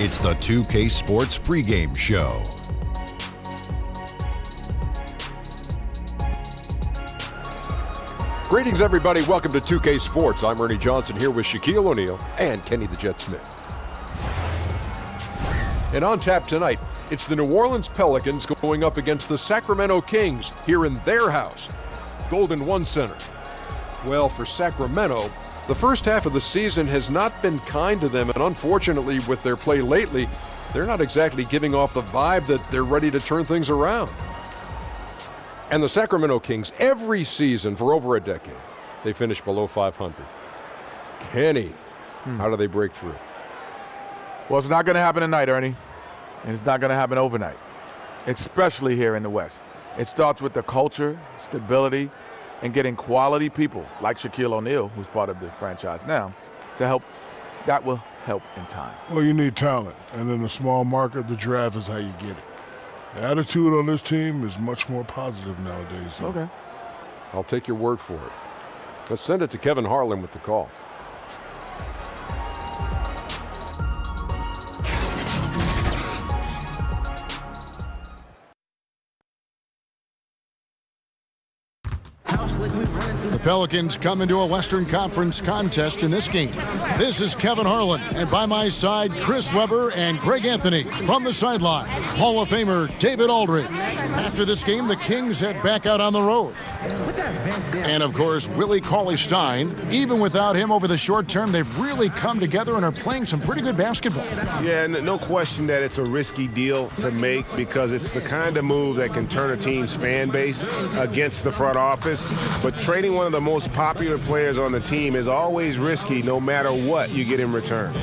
It's the 2K Sports pregame show. Greetings, everybody. Welcome to 2K Sports. I'm Ernie Johnson here with Shaquille O'Neal and Kenny the Jet Smith. And on tap tonight, it's the New Orleans Pelicans going up against the Sacramento Kings here in their house, Golden One Center. Well, for Sacramento, the first half of the season has not been kind to them, and unfortunately, with their play lately, they're not exactly giving off the vibe that they're ready to turn things around. And the Sacramento Kings, every season for over a decade, they finish below 500. Kenny, how do they break through? Well, it's not going to happen tonight, Ernie, and it's not going to happen overnight, especially here in the West. It starts with the culture, stability, and getting quality people like Shaquille O'Neal, who's part of the franchise now, to help. That will help in time. Well, you need talent, and in a small market, the draft is how you get it. The attitude on this team is much more positive nowadays. Though. Okay. I'll take your word for it. Let's send it to Kevin Harlan with the call. The Pelicans come into a Western Conference contest in this game. This is Kevin Harlan, and by my side, Chris Webber and Greg Anthony. From the sideline, Hall of Famer David Aldridge. After this game, the Kings head back out on the road. And, of course, Willie Cauley-Stein. Even without him over the short term, they've really come together and are playing some pretty good basketball. Yeah, no question that it's a risky deal to make because it's the kind of move that can turn a team's fan base against the front office. But trading one of the most popular players on the team is always risky no matter what you get in return.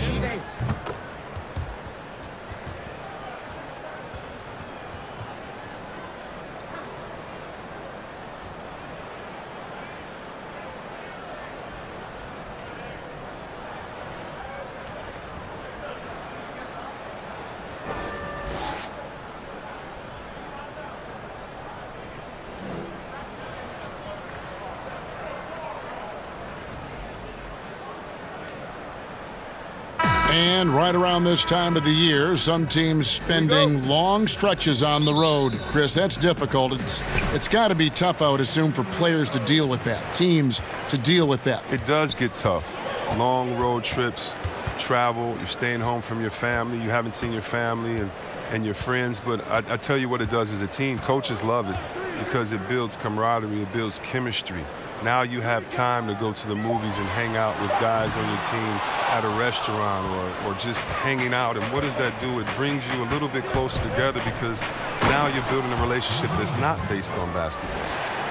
And right around this time of the year, some teams spending long stretches on the road. Chris, that's difficult. It's got to be tough, I would assume, for players to deal with that, teams to deal with that. It does get tough. Long road trips, travel, you're staying home from your family, you haven't seen your family and your friends. But I tell you what it does as a team. Coaches love it because it builds camaraderie, it builds chemistry. Now you have time to go to the movies and hang out with guys on your team at a restaurant or just hanging out. And what does that do? It brings you a little bit closer together because now you're building a relationship that's not based on basketball.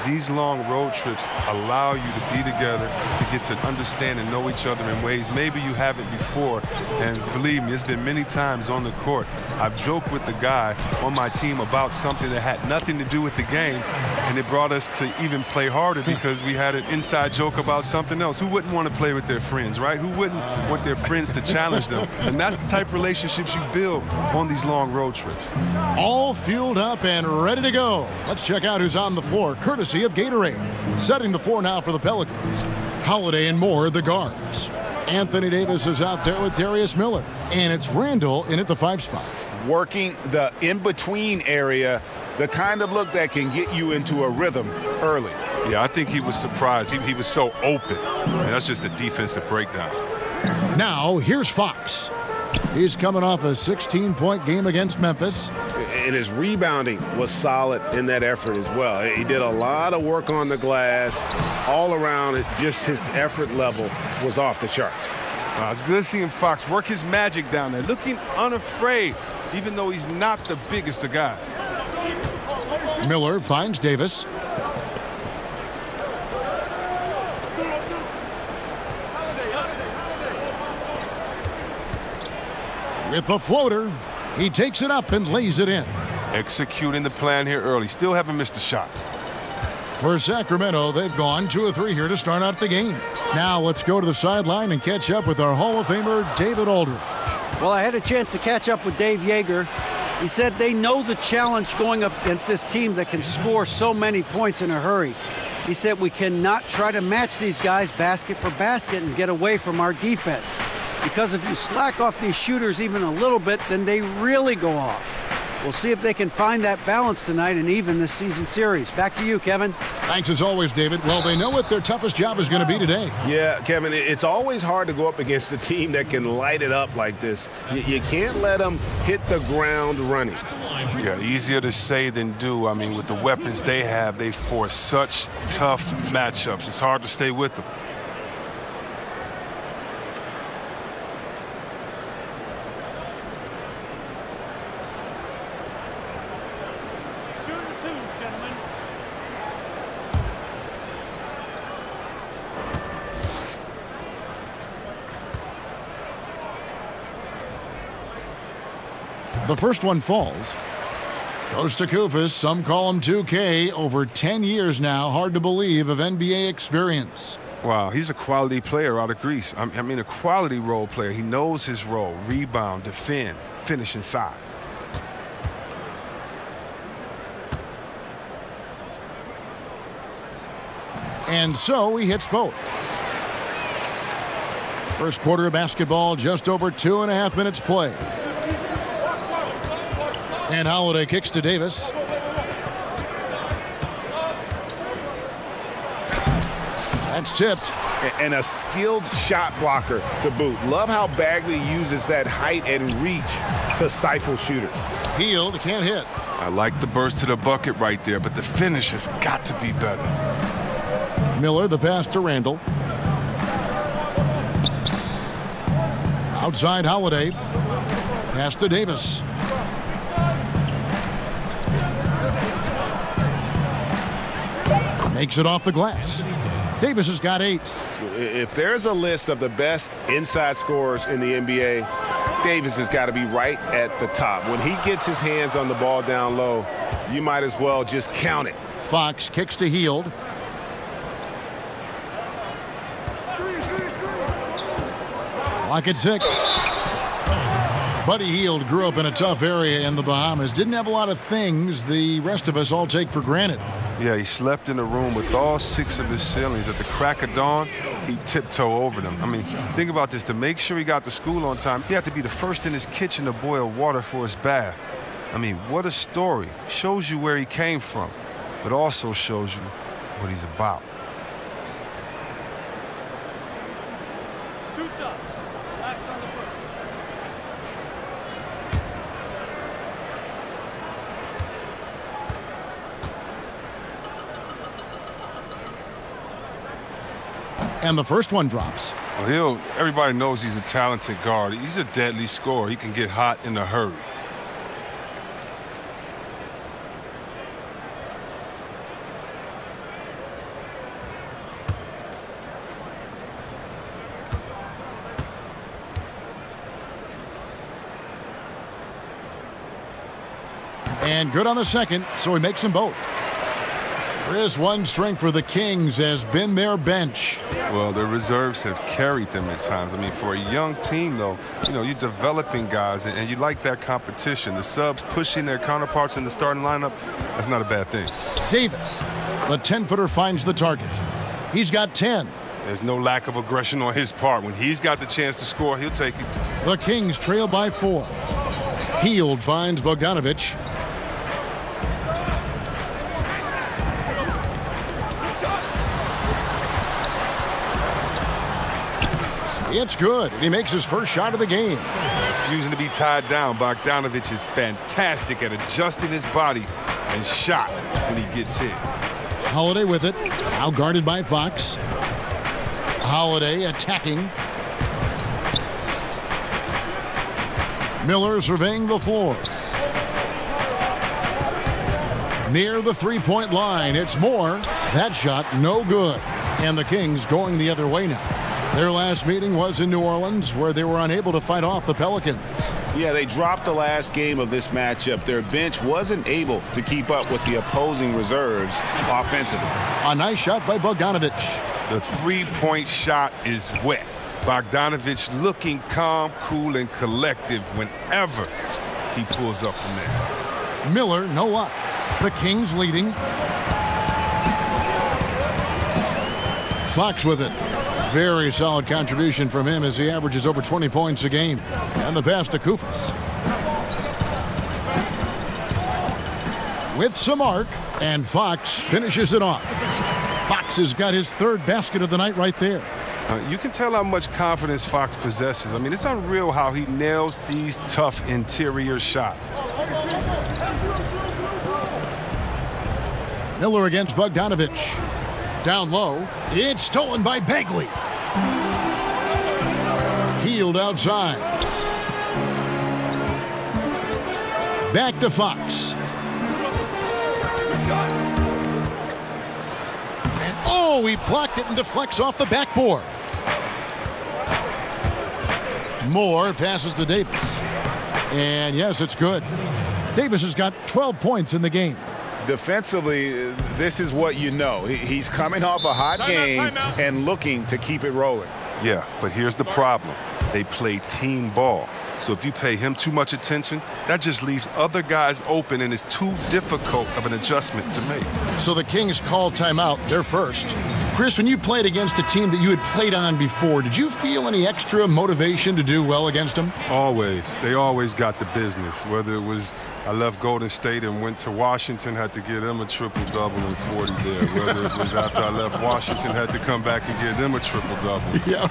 These long road trips allow you to be together, to get to understand and know each other in ways maybe you haven't before. And believe me, it's been many times on the court. I've joked with the guy on my team about something that had nothing to do with the game, and it brought us to even play harder because we had an inside joke about something else. Who wouldn't want to play with their friends, right? Who wouldn't want their friends to challenge them? And that's the type of relationships you build on these long road trips. All fueled up and ready to go. Let's check out who's on the floor, courtesy of Gatorade. Setting the floor now for the Pelicans. Holiday and Moore, the guards. Anthony Davis is out there with Darius Miller. And it's Randall in at the 5 spot. Working the in-between area, the kind of look that can get you into a rhythm early. Yeah, I think he was surprised. He was so open. And that's just a defensive breakdown. Now, here's Fox. He's coming off a 16-point game against Memphis. And his rebounding was solid in that effort as well. He did a lot of work on the glass. All around, just his effort level was off the charts. It's good seeing Fox work his magic down there, looking unafraid, even though he's not the biggest of guys. Miller finds Davis. With the floater, he takes it up and lays it in. Executing the plan here early. Still haven't missed a shot. For Sacramento, they've gone 2 of 3 here to start out the game. Now let's go to the sideline and catch up with our Hall of Famer, David Aldridge. Well, I had a chance to catch up with Dave Yeager. He said they know the challenge going up against this team that can score so many points in a hurry. He said we cannot try to match these guys basket for basket and get away from our defense. because if you slack off these shooters even a little bit, then they really go off. We'll see if they can find that balance tonight and even this season series. Back to you, Kevin. Thanks as always, David. Well, they know what their toughest job is going to be today. Yeah, Kevin, it's always hard to go up against a team that can light it up like this. You can't let them hit the ground running. Yeah, easier to say than do. I mean, with the weapons they have, they force such tough matchups. It's hard to stay with them. The first one falls. Goes to Kufis. Some call him 2K. Over 10 years now. Hard to believe of NBA experience. Wow, he's a quality player out of Greece. I mean, a quality role player. He knows his role. Rebound, defend, finish inside. And so he hits both. First quarter of basketball, just over 2.5 minutes play. And Holiday kicks to Davis. That's tipped. And a skilled shot blocker to boot. Love how Bagley uses that height and reach to stifle shooters. Hield can't hit. I like the burst to the bucket right there, but the finish has got to be better. Miller, the pass to Randall. Outside Holiday. Pass to Davis. Makes it off the glass. Davis has got 8. If there's a list of the best inside scorers in the NBA, Davis has got to be right at the top. When he gets his hands on the ball down low, you might as well just count it. Fox kicks to Hield. Clock at 6. Buddy Hield grew up in a tough area in the Bahamas. Didn't have a lot of things the rest of us all take for granted. Yeah, he slept in a room with all 6 of his ceilings. At the crack of dawn, he'd tiptoe over them. I mean, think about this. To make sure he got to school on time, he had to be the first in his kitchen to boil water for his bath. I mean, what a story. Shows you where he came from, but also shows you what he's about. 2 shots. Last on the first. And the first one drops. Well, everybody knows he's a talented guard. He's a deadly scorer. He can get hot in a hurry. And good on the second, so he makes them both. Chris, one strength for the Kings has been their bench. Well, their reserves have carried them at times. I mean, for a young team, though, you're developing guys, and you like that competition. The subs pushing their counterparts in the starting lineup, that's not a bad thing. Davis, the 10-footer finds the target. He's got 10. There's no lack of aggression on his part. When he's got the chance to score, he'll take it. The Kings trail by 4. Hield finds Bogdanovich. It's good, and he makes his first shot of the game. Refusing to be tied down, Bogdanovich is fantastic at adjusting his body and shot when he gets hit. Holiday with it, now guarded by Fox. Holiday attacking. Miller surveying the floor. Near the three-point line, it's more. That shot no good. And the Kings going the other way now. Their last meeting was in New Orleans, where they were unable to fight off the Pelicans. Yeah, they dropped the last game of this matchup. Their bench wasn't able to keep up with the opposing reserves offensively. A nice shot by Bogdanovich. The three-point shot is wet. Bogdanovich looking calm, cool, and collective whenever he pulls up from there. Miller, no luck. The Kings leading. Fox with it. Very solid contribution from him as he averages over 20 points a game. And the pass to Koufos. With some arc, and Fox finishes it off. Fox has got his third basket of the night right there. You can tell how much confidence Fox possesses. I mean, it's unreal how he nails these tough interior shots. Miller against Bogdanovich. Down low. It's stolen by Bagley. Healed outside. Back to Fox. And oh, he blocked it and deflects off the backboard. Moore passes to Davis. And yes, it's good. Davis has got 12 points in the game. Defensively, this is what you know. He's coming off a hot game and looking to keep it rolling. Yeah, but here's the problem. They play team ball. So if you pay him too much attention, that just leaves other guys open and is too difficult of an adjustment to make. So the Kings call timeout. They're first. Chris, when you played against a team that you had played on before, did you feel any extra motivation to do well against them? Always. They always got the business. Whether it was I left Golden State and went to Washington, had to give them a triple-double and 40 there. Whether it was after I left Washington, had to come back and give them a triple-double. Yeah.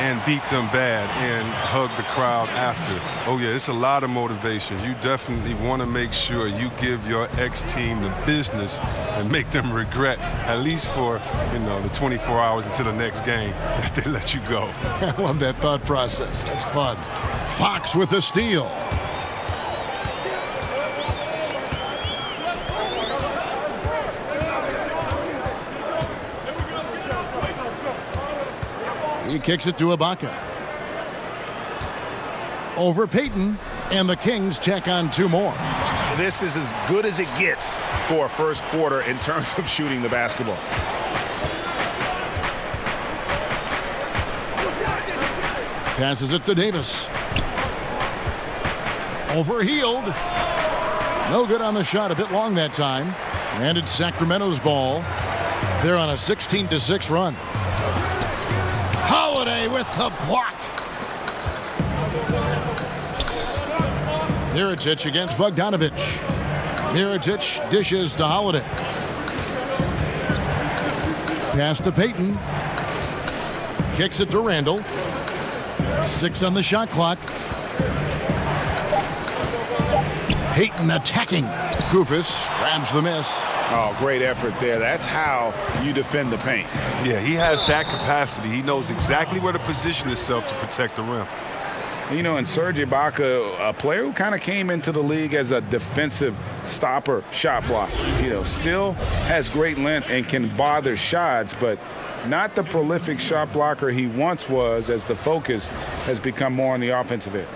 And beat them bad and hug the crowd after. Oh, yeah, it's a lot of motivation. You definitely want to make sure you give your ex-team the business and make them regret, at least for, the 24 hours until the next game, that they let you go. I love that thought process. That's fun. Fox with the steal. He kicks it to Ibaka. Over Payton, and the Kings check on two more. This is as good as it gets for a first quarter in terms of shooting the basketball. Passes it to Davis. Overhealed. No good on the shot, a bit long that time. And it's Sacramento's ball. They're on a 16-6 run. Holiday with the block. Mirotic against Bogdanovich. Mirotic dishes to Holiday. Pass to Payton. Kicks it to Randall. 6 on the shot clock. Payton attacking. Koufos grabs the miss. Oh, great effort there. That's how you defend the paint. Yeah, he has that capacity. He knows exactly where to position himself to protect the rim. And Serge Ibaka, a player who kind of came into the league as a defensive stopper, shot block. Still has great length and can bother shots, but not the prolific shot blocker he once was, as the focus has become more on the offensive end.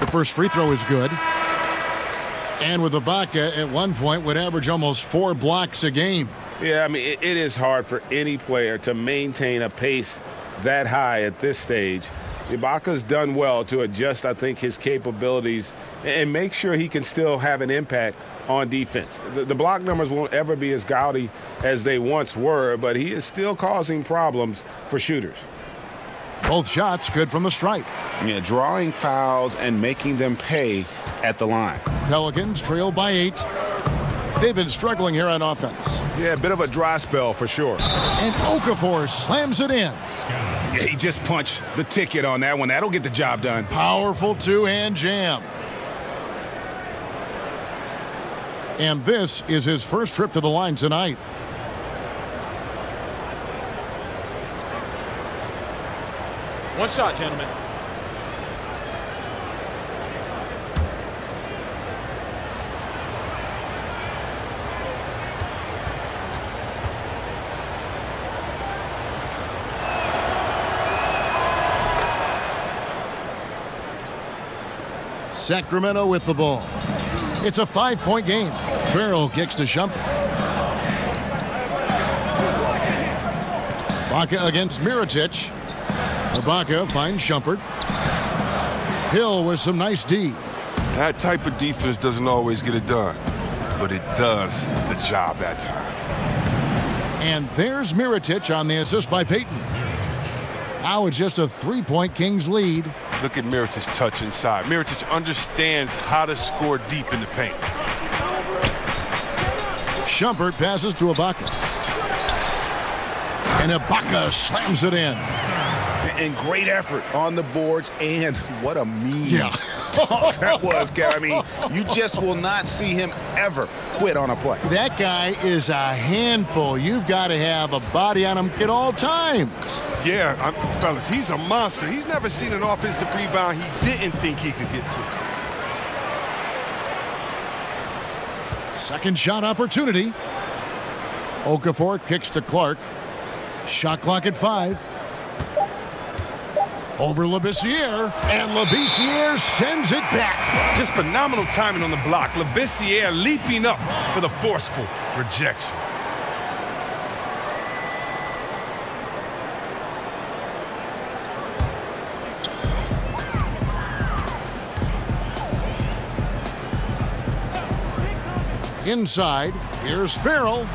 First free throw is good. And with Ibaka at one point would average almost 4 blocks a game. Yeah, it is hard for any player to maintain a pace that high at this stage. Ibaka's done well to adjust, I think, his capabilities and make sure he can still have an impact on defense. The block numbers won't ever be as gaudy as they once were, but he is still causing problems for shooters. Both shots good from the stripe. Yeah, drawing fouls and making them pay at the line. Pelicans trail by 8. They've been struggling here on offense. Yeah, a bit of a dry spell for sure. And Okafor slams it in. Yeah, he just punched the ticket on that one. That'll get the job done. Powerful two-hand jam. And this is his first trip to the line tonight. One shot, gentlemen. Sacramento with the ball. It's a 5-point game. Farrell kicks to Shumpert. Ibaka against Mirotic. Ibaka finds Shumpert. Hill with some nice D. That type of defense doesn't always get it done, but it does the job that time. And there's Mirotic on the assist by Payton. Now it's just a 3-point Kings lead. Look at Mirotic's touch inside. Mirotic understands how to score deep in the paint. Shumpert passes to Ibaka. And Ibaka slams it in. And great effort on the boards, and what a mean that was, Kev. I mean, you just will not see him ever quit on a play. That guy is a handful. You've got to have a body on him at all times. Yeah, fellas, he's a monster. He's never seen an offensive rebound he didn't think he could get to. Second shot opportunity. Okafor kicks to Clark. Shot clock at 5. Over Labissiere, and Labissiere sends it back. Just phenomenal timing on the block. Labissiere leaping up for the forceful rejection. Inside, here's Farrell.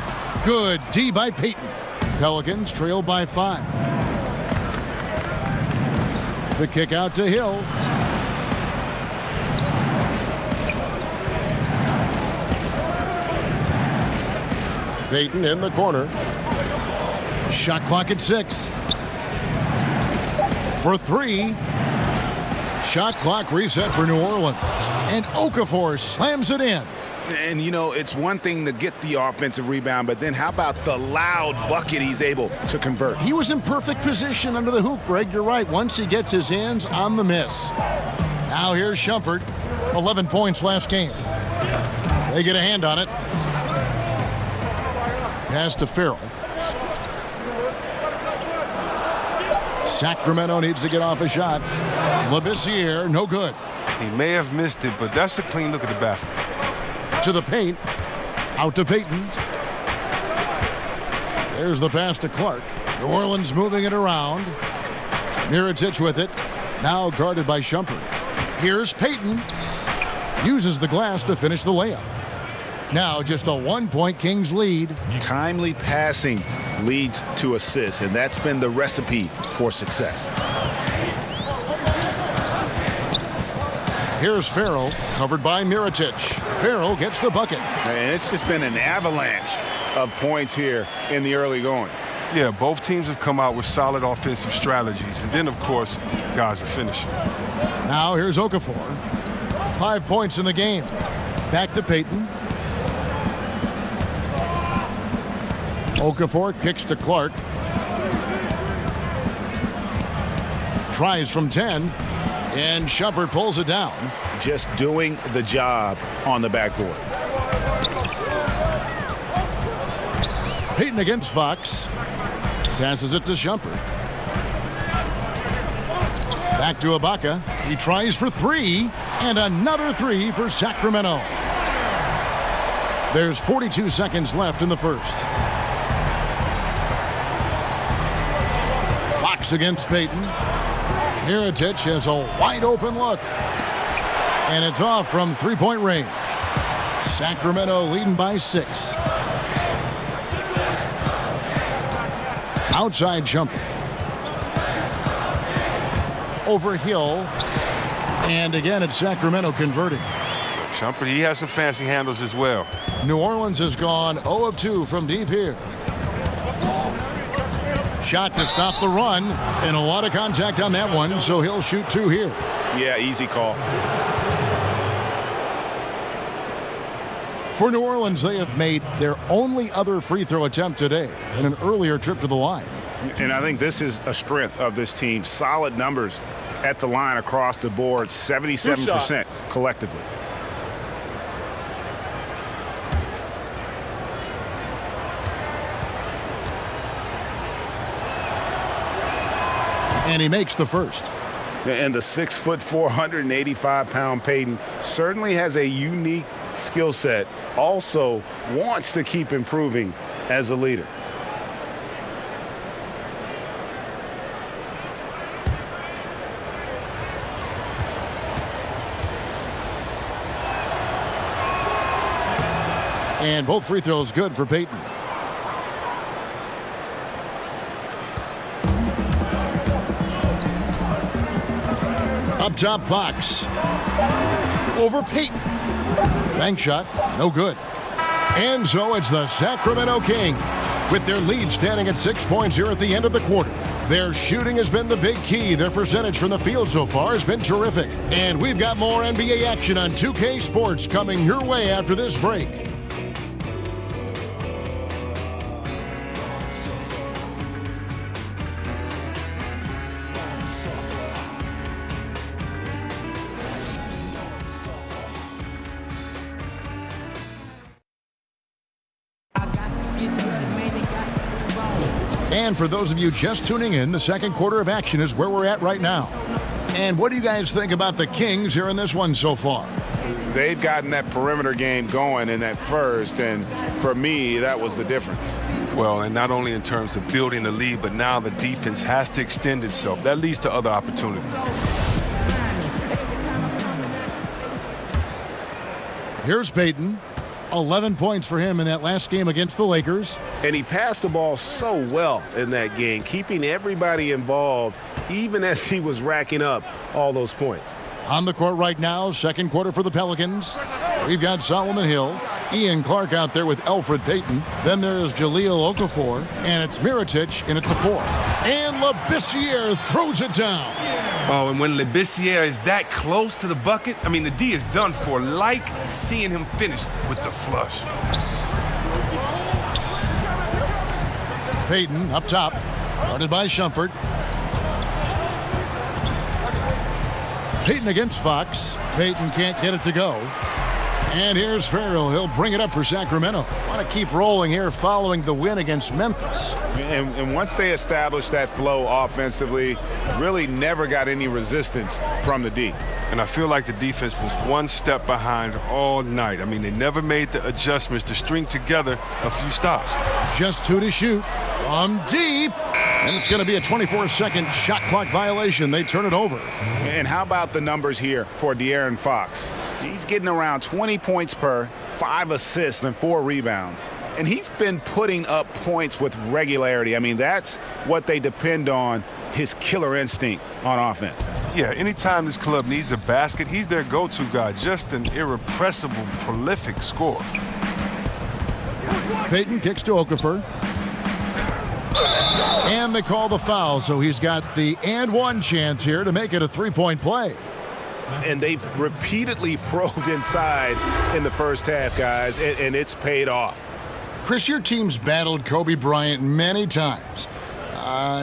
Good D by Payton. Pelicans trail by 5. The kick out to Hill. Payton in the corner. Shot clock at 6. For 3. Shot clock reset for New Orleans. And Okafor slams it in. And, you know, it's one thing to get the offensive rebound, but then how about the loud bucket he's able to convert? He was in perfect position under the hoop, Greg. You're right. Once he gets his hands on the miss. Now here's Shumpert. 11 points last game. They get a hand on it. Pass to Farrell. Sacramento needs to get off a shot. Labissiere, no good. He may have missed it, but that's a clean look at the basket. To the paint. Out to Payton. There's the pass to Clark. New Orleans moving it around. Mirotic with it. Now guarded by Shumpert. Here's Payton. Uses the glass to finish the layup. Now just a 1-point Kings lead. Timely passing leads to assists, and that's been the recipe for success. Here's Farrell, covered by Mirotic. Farrell gets the bucket. And it's just been an avalanche of points here in the early going. Yeah, both teams have come out with solid offensive strategies. And then, of course, guys are finishing. Now here's Okafor. 5 points in the game. Back to Payton. Okafor kicks to Clark. Tries from 10. And Shumpert pulls it down. Just doing the job on the backboard. Payton against Fox. Passes it to Shumpert. Back to Ibaka. He tries for 3. And another 3 for Sacramento. There's 42 seconds left in the first. Fox against Payton. Mirotic has a wide open look. And it's off from 3-point range. Sacramento leading by 6. Outside Shumpert. Over Hill. And again, it's Sacramento converting. Shumpert, he has some fancy handles as well. New Orleans has gone 0 of 2 from deep here. Shot to stop the run, and a lot of contact on that one, so he'll shoot 2 here. Yeah, easy call. For New Orleans, they have made their only other free throw attempt today in an earlier trip to the line. And I think this is a strength of this team. Solid numbers at the line across the board, 77% collectively. And he makes the first. And the 6'4", 485-pound Payton certainly has a unique skill set. Also wants to keep improving as a leader. And both free throws good for Payton. Up top, Fox. Over Payton. Bank shot, no good. And so it's the Sacramento Kings with their lead standing at 6 points here at the end of the quarter. Their shooting has been the big key. Their percentage from the field so far has been terrific. And we've got more NBA action on 2K Sports coming your way after this break. And for those of you just tuning in, the second quarter of action is where we're at right now. And what do you guys think about the Kings here in this one so far? They've gotten that perimeter game going in that first, and for me, that was the difference. Well, and not only in terms of building the lead, but now the defense has to extend itself. That leads to other opportunities. Here's Payton. 11 points for him in that last game against the Lakers. And he passed the ball so well in that game, keeping everybody involved, even as he was racking up all those points. On the court right now, second quarter for the Pelicans. We've got Solomon Hill, Ian Clark out there with Elfrid Payton. Then there's Jahlil Okafor, and it's Mirotic in at the 4. And Labissiere throws it down. Oh, and when Labissiere is that close to the bucket, I mean, the D is done for. Like seeing him finish with the flush. Payton up top, guarded by Shumpert. Payton against Fox. Payton can't get it to go. And here's Farrell. He'll bring it up for Sacramento. Want to keep rolling here following the win against Memphis. And once they established that flow offensively, really never got any resistance from the D. And I feel like the defense was one step behind all night. I mean, they never made the adjustments to string together a few stops. Just 2 to shoot from deep. And it's going to be a 24-second shot clock violation. They turn it over. And how about the numbers here for De'Aaron Fox? He's getting around 20 points per, 5 assists, and 4 rebounds. And he's been putting up points with regularity. I mean, that's what they depend on, his killer instinct on offense. Yeah, anytime this club needs a basket, he's their go-to guy. Just an irrepressible, prolific scorer. Payton kicks to Okafor. And they call the foul, so he's got the and one chance here to make it a 3-point play. And they've repeatedly probed inside in the first half, guys, and it's paid off. Chris, your team's battled Kobe Bryant many times.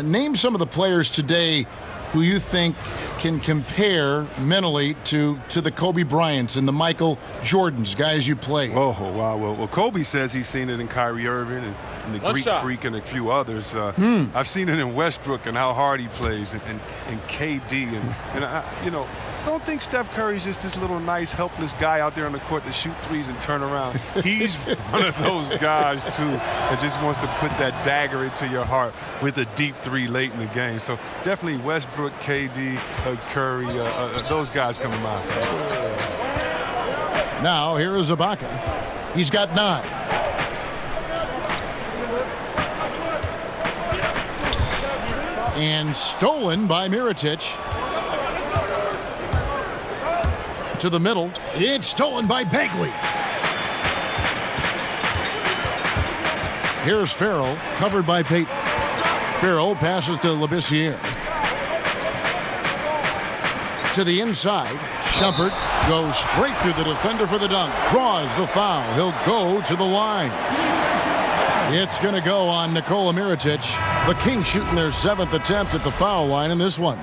Name some of the players today who you think can compare mentally to the Kobe Bryants and the Michael Jordans, guys you played. Oh, wow. Well, Kobe says he's seen it in Kyrie Irving and the Greek Freak and a few others. I've seen it in Westbrook and how hard he plays and KD. And I don't think Steph Curry's just this little nice, helpless guy out there on the court to shoot threes and turn around. He's one of those guys, too, that just wants to put that dagger into your heart with a deep three late in the game. So definitely Westbrook, KD, Curry, those guys come to mind. Now, here is Ibaka. He's got 9. And stolen by Mirotic. To the middle. It's stolen by Bagley. Here's Farrell, covered by Payton. Farrell passes to Labissiere. To the inside. Shumpert goes straight through the defender for the dunk. Draws the foul. He'll go to the line. It's going to go on Nikola Mirotic. The Kings shooting their 7th attempt at the foul line in this one.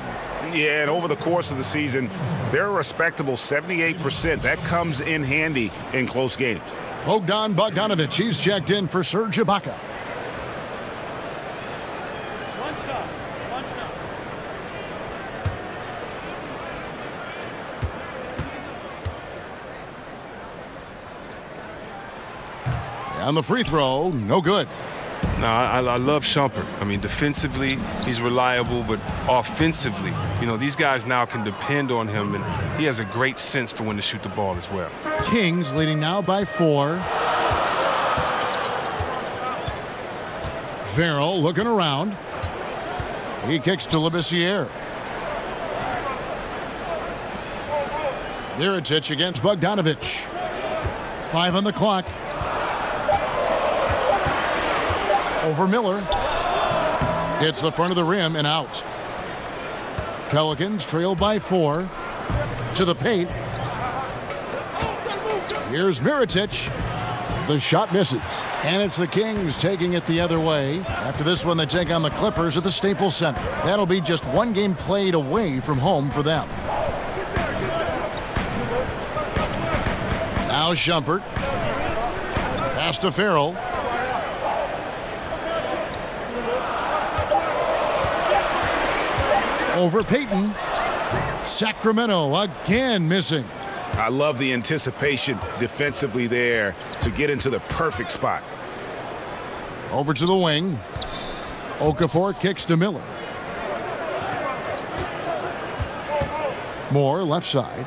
Yeah, and over the course of the season, they're a respectable 78%. That comes in handy in close games. Bogdan Bogdanovic, he's checked in for Serge Ibaka. And the free throw, no good. No, I love Shumpert. I mean, defensively, he's reliable, but offensively, these guys now can depend on him, and he has a great sense for when to shoot the ball as well. Kings leading now by 4. Farrell looking around. He kicks to Labissiere. Mirotic against Bogdanovich. 5 on the clock. Over Miller. Hits the front of the rim and out. Pelicans trail by 4. To the paint. Here's Mirotic. The shot misses. And it's the Kings taking it the other way. After this one, they take on the Clippers at the Staples Center. That'll be just one game played away from home for them. Now Shumpert. Pass to Farrell. Over Payton. Sacramento again missing. I love the anticipation defensively there to get into the perfect spot. Over to the wing. Okafor kicks to Miller. Moore left side.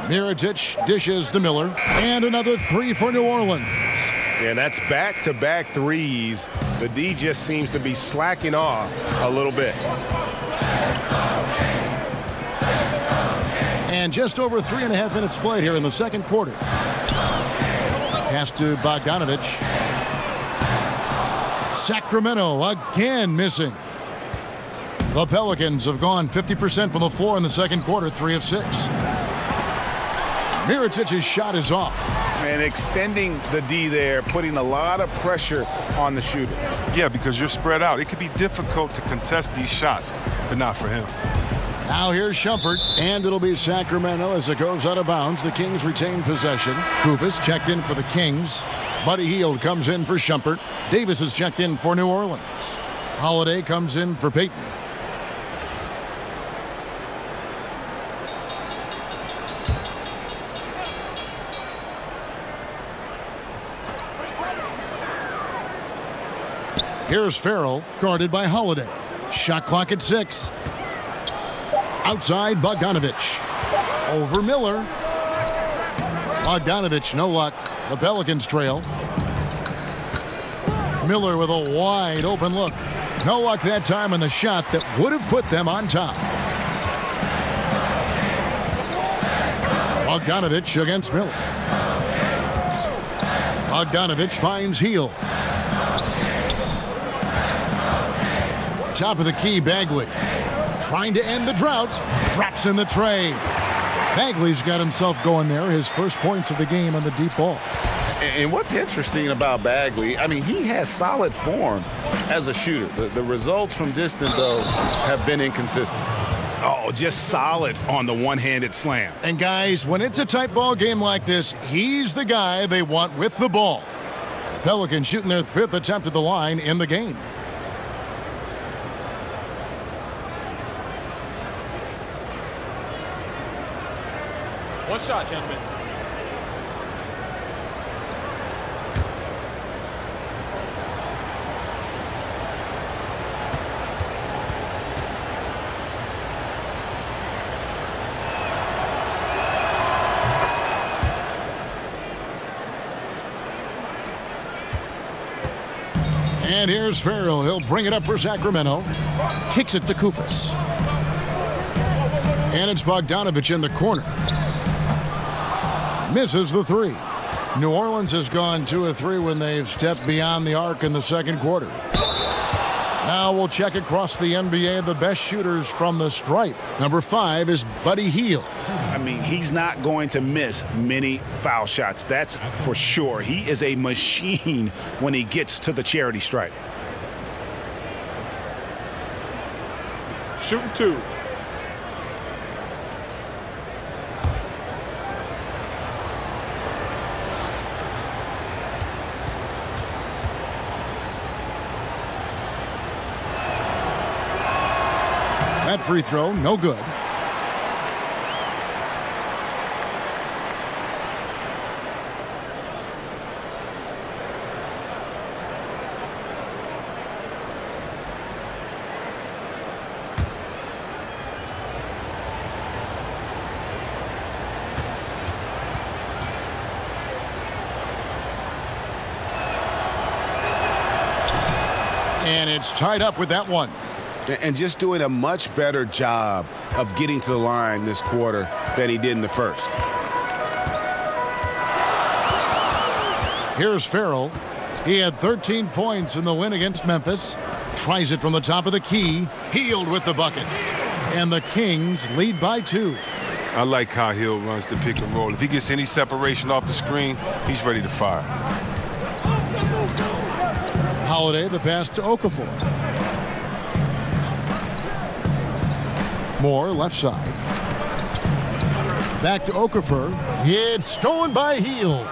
Mirotic dishes to Miller. And another 3 for New Orleans. Yeah, and that's back-to-back threes. The D just seems to be slacking off a little bit. And just over 3.5 minutes played here in the second quarter. Pass to Bogdanovich. Sacramento again missing. The Pelicans have gone 50% from the floor in the second quarter, 3 of 6. Mirotic's shot is off. And extending the D there, putting a lot of pressure on the shooter. Yeah, because you're spread out. It could be difficult to contest these shots, but not for him. Now here's Shumpert, and it'll be Sacramento as it goes out of bounds. The Kings retain possession. Kufis checked in for the Kings. Buddy Hield comes in for Shumpert. Davis is checked in for New Orleans. Holiday comes in for Payton. Here's Farrell, guarded by Holiday. Shot clock at 6. Outside, Bogdanovich. Over Miller. Bogdanovich, no luck. The Pelicans trail. Miller with a wide open look. No luck that time on the shot that would have put them on top. Bogdanovich against Miller. Bogdanovich finds Hield. Top of the key, Bagley. Trying to end the drought. Drops in the tray. Bagley's got himself going there. His first points of the game on the deep ball. And what's interesting about Bagley, I mean, he has solid form as a shooter. The results from distance, though, have been inconsistent. Oh, just solid on the one-handed slam. And guys, when it's a tight ball game like this, he's the guy they want with the ball. The Pelicans shooting their 5th attempt at the line in the game. One shot, gentlemen. And here's Farrell. He'll bring it up for Sacramento. Kicks it to Kufis. And it's Bogdanovich in the corner. Misses the 3. New Orleans has gone 2 of 3 when they've stepped beyond the arc in the second quarter. Now we'll check across the NBA the best shooters from the stripe. Number 5 is Buddy Hield. I mean, he's not going to miss many foul shots. That's for sure. He is a machine when he gets to the charity stripe. Shooting 2. That free throw, no good. And it's tied up with that one. And just doing a much better job of getting to the line this quarter than he did in the first. Here's Farrell. He had 13 points in the win against Memphis. Tries it from the top of the key. Hield with the bucket. And the Kings lead by 2. I like how Hill runs the pick and roll. If he gets any separation off the screen, he's ready to fire. Holiday, the pass to Okafor. Moore, left side. Back to Okafor. It's stolen by Hield.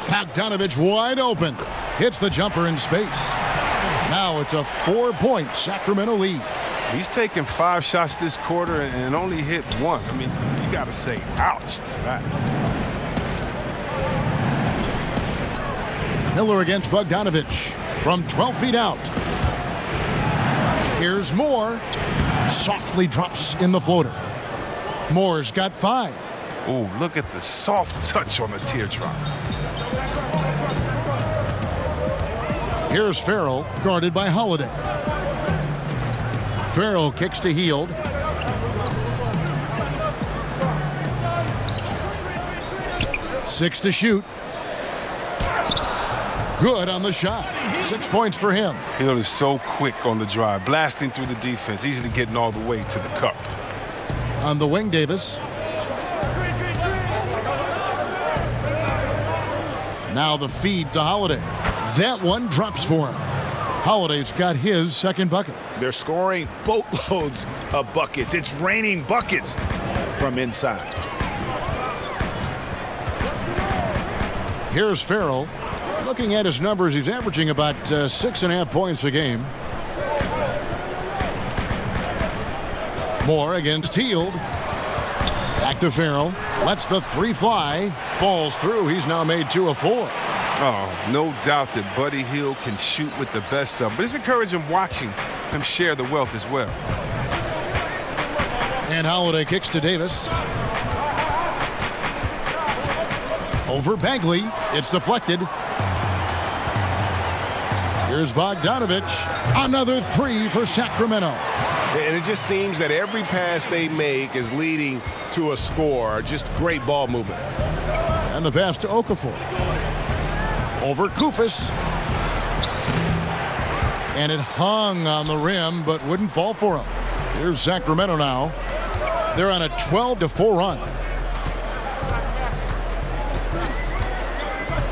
Bogdanovich wide open. Hits the jumper in space. Now it's a 4-point Sacramento lead. He's taken 5 shots this quarter and only hit 1. I mean, you got to say ouch to that. Miller against Bogdanovich from 12 feet out. Here's Moore. Softly drops in the floater. Moore's got 5. Oh, look at the soft touch on the teardrop. Here's Farrell, guarded by Holiday. Farrell kicks to Hield. Six to shoot. Good on the shot. 6 points for him. Hill is so quick on the drive, blasting through the defense, easily getting all the way to the cup. On the wing, Davis. Now the feed to Holiday. That one drops for him. Holiday's got his second bucket. They're scoring boatloads of buckets. It's raining buckets from inside. Here's Farrell. Looking at his numbers, he's averaging about 6.5 points a game. Moore against Hield. Back to Farrell. Lets the 3 fly. Falls through. He's now made 2 of 4. Oh, no doubt that Buddy Hield can shoot with the best of them. But it's encouraging watching him share the wealth as well. And Holiday kicks to Davis. Over Bagley. It's deflected. Here's Bogdanovich. Another 3 for Sacramento. And it just seems that every pass they make is leading to a score. Just great ball movement. And the pass to Okafor. Over Koufos. And it hung on the rim, but wouldn't fall for him. Here's Sacramento now. They're on a 12-4 run.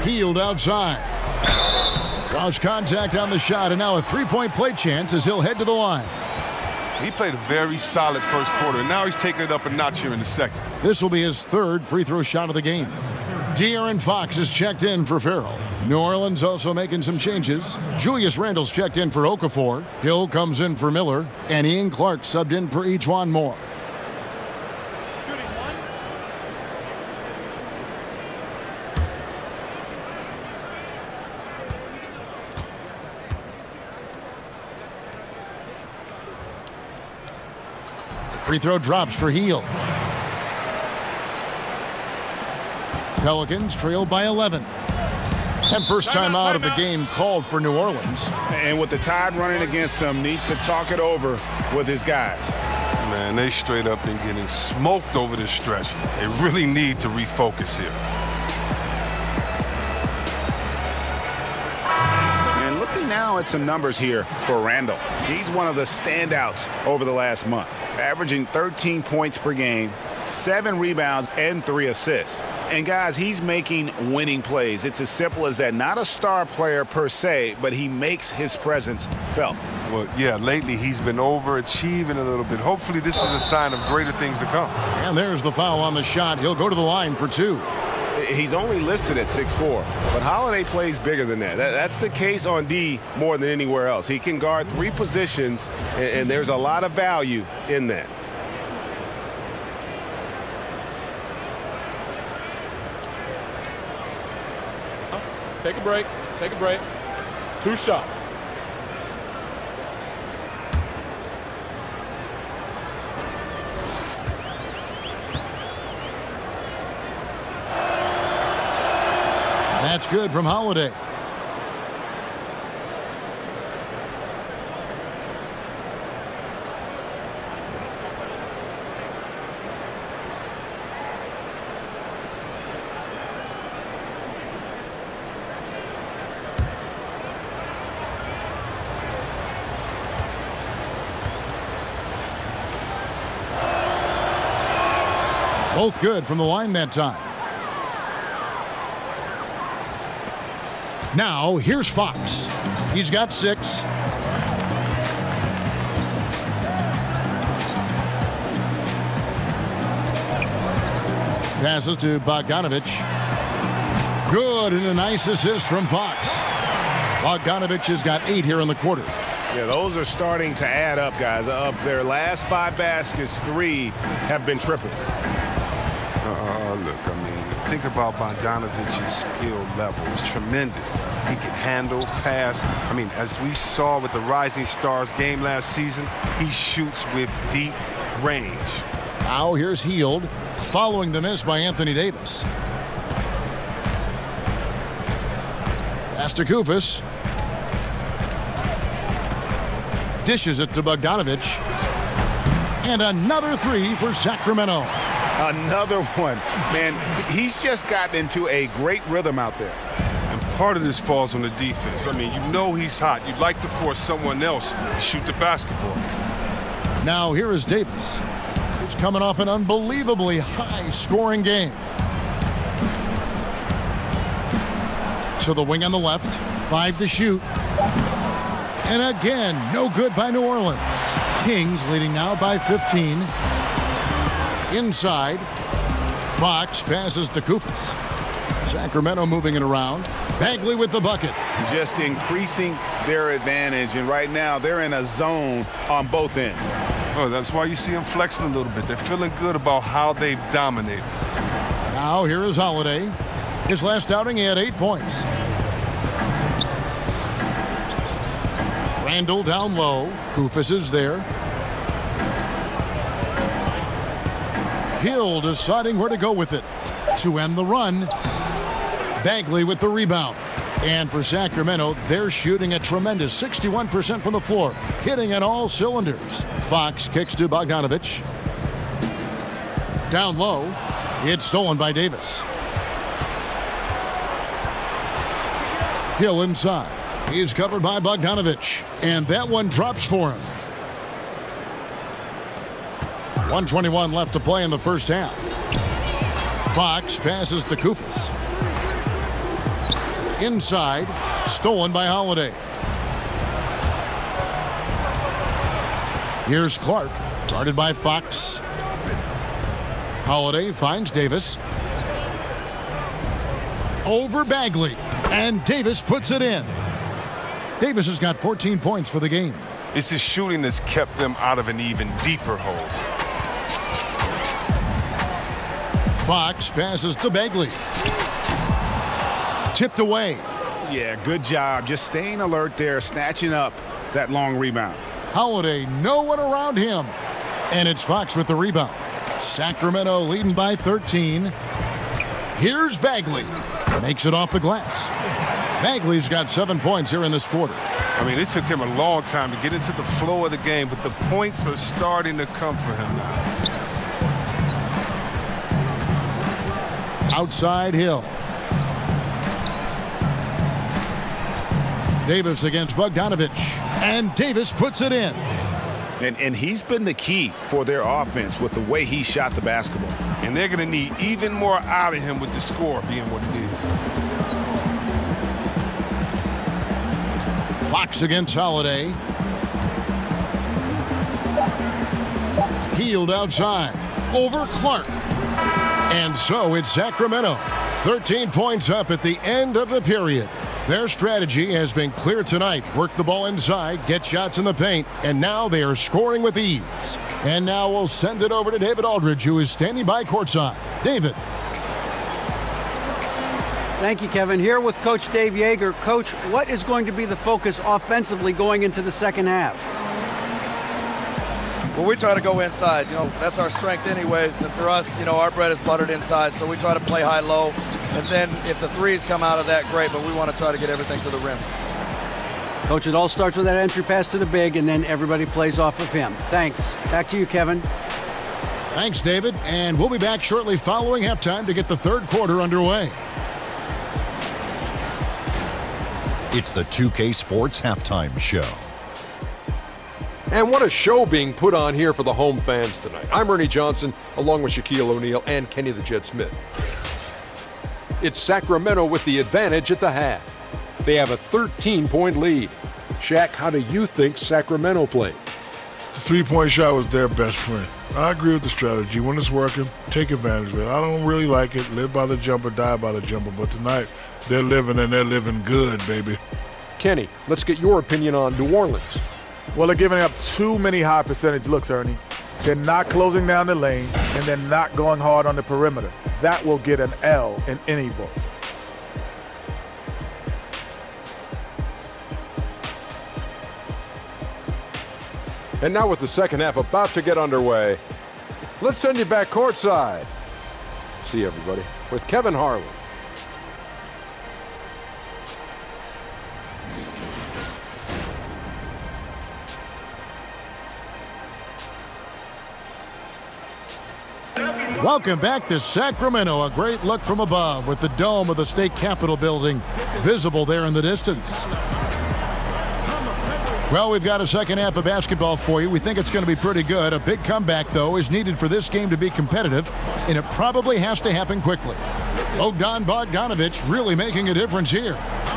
Hield outside. Draws contact on the shot, and now a 3-point play chance as he'll head to the line. He played a very solid first quarter, and now he's taking it up a notch here in the second. This will be his 3rd free throw shot of the game. De'Aaron Fox is checked in for Farrell. New Orleans also making some changes. Julius Randle's checked in for Okafor. Hill comes in for Miller. And Ian Clark subbed in for Ejuan Moore. Shooting 1. Free throw drops for Hield. Pelicans trail by 11. And first time out of the game called for New Orleans. And with the tide running against them, needs to talk it over with his guys. Man, they straight up been getting smoked over this stretch. They really need to refocus here. And looking now at some numbers here for Randle. He's one of the standouts over the last month, averaging 13 points per game, 7 rebounds, and 3 assists. And guys, he's making winning plays. It's as simple as that. Not a star player per se, but he makes his presence felt. Well, yeah, lately he's been overachieving a little bit. Hopefully this is a sign of greater things to come. And there's the foul on the shot. He'll go to the line for 2. He's only listed at 6'4", but Holiday plays bigger than that. That's the case on D more than anywhere else. He can guard 3 positions, and there's a lot of value in that. Take a break. Take a break. 2 shots. That's good from Holiday. Both good from the line that time. Now, here's Fox. He's got 6. Passes to Bogdanovich. Good, and a nice assist from Fox. Bogdanovich has got 8 here in the quarter. Yeah, those are starting to add up, guys. Of their last 5 baskets, 3 have been triples. Look, I mean, think about Bogdanovich's skill level. It's tremendous. He can handle, pass. I mean, as we saw with the Rising Stars game last season, he shoots with deep range. Now here's Hield, following the miss by Anthony Davis. Pass to Koufos. Dishes it to Bogdanovich. And another 3 for Sacramento. Another one. Man, he's just gotten into a great rhythm out there. And part of this falls on the defense. I mean, you know he's hot. You'd like to force someone else to shoot the basketball. Now here is Davis. He's coming off an unbelievably high-scoring game. To the wing on the left. 5 to shoot. And again, no good by New Orleans. Kings leading now by 15. Inside. Fox passes to Koufos. Sacramento moving it around. Bagley with the bucket. Just increasing their advantage, and right now they're in a zone on both ends. Oh, that's why you see them flexing a little bit. They're feeling good about how they've dominated. Now here is Holiday. His last outing, he had 8 points. Randall down low. Koufos is there. Hill deciding where to go with it. To end the run. Bagley with the rebound. And for Sacramento, they're shooting a tremendous 61% from the floor, hitting on all cylinders. Fox kicks to Bogdanovich. Down low. It's stolen by Davis. Hill inside. He's covered by Bogdanovich. And that one drops for him. 1:21 left to play in the first half. Fox passes to Koufos. Inside. Stolen by Holiday. Here's Clark. Guarded by Fox. Holiday finds Davis. Over Bagley. And Davis puts it in. Davis has got 14 points for the game. It's his shooting that's kept them out of an even deeper hole. Fox passes to Bagley. Tipped away. Yeah, good job. Just staying alert there, snatching up that long rebound. Holiday, no one around him. And it's Fox with the rebound. Sacramento leading by 13. Here's Bagley. Makes it off the glass. Bagley's got 7 points here in this quarter. I mean, it took him a long time to get into the flow of the game, but the points are starting to come for him now. Outside Hill. Davis against Bogdanovich. And Davis puts it in. And he's been the key for their offense with the way he shot the basketball. And they're going to need even more out of him with the score being what it is. Fox against Holiday. Hield outside. Over Clark. And so it's Sacramento. 13 points up at the end of the period. Their strategy has been clear tonight. Work the ball inside, get shots in the paint, and now they are scoring with ease. And now we'll send it over to David Aldridge, who is standing by courtside. David. Thank you, Kevin. Here with Coach Dave Yeager. Coach, what is going to be the focus offensively going into the second half? Well, we try to go inside. You know, that's our strength anyways. And for us, you know, our bread is buttered inside, so we try to play high-low. And then if the threes come out of that, great, but we want to try to get everything to the rim. Coach, it all starts with that entry pass to the big, and then everybody plays off of him. Thanks. Back to you, Kevin. Thanks, David. And we'll be back shortly following halftime to get the third quarter underway. It's the 2K Sports Halftime Show. And what a show being put on here for the home fans tonight. I'm Ernie Johnson, along with Shaquille O'Neal and Kenny the Jet Smith. It's Sacramento with the advantage at the half. They have a 13-point lead. Shaq, how do you think Sacramento played? The three-point shot was their best friend. I agree with the strategy. When it's working, take advantage of it. I don't really like it. Live by the jumper, die by the jumper. But tonight, they're living, and they're living good, baby. Kenny, let's get your opinion on New Orleans. Well, they're giving up too many high percentage looks, Ernie. They're not closing down the lane, and they're not going hard on the perimeter. That will get an L in any book. And now with the second half about to get underway, let's send you back courtside. See you, everybody, with Kevin Harlan. Welcome back to Sacramento. A great look from above with the dome of the state capitol building visible there in the distance. Well, we've got a second half of basketball for you. We think it's going to be pretty good. A big comeback, though, is needed for this game to be competitive, and it probably has to happen quickly. Bogdanovich really making a difference here.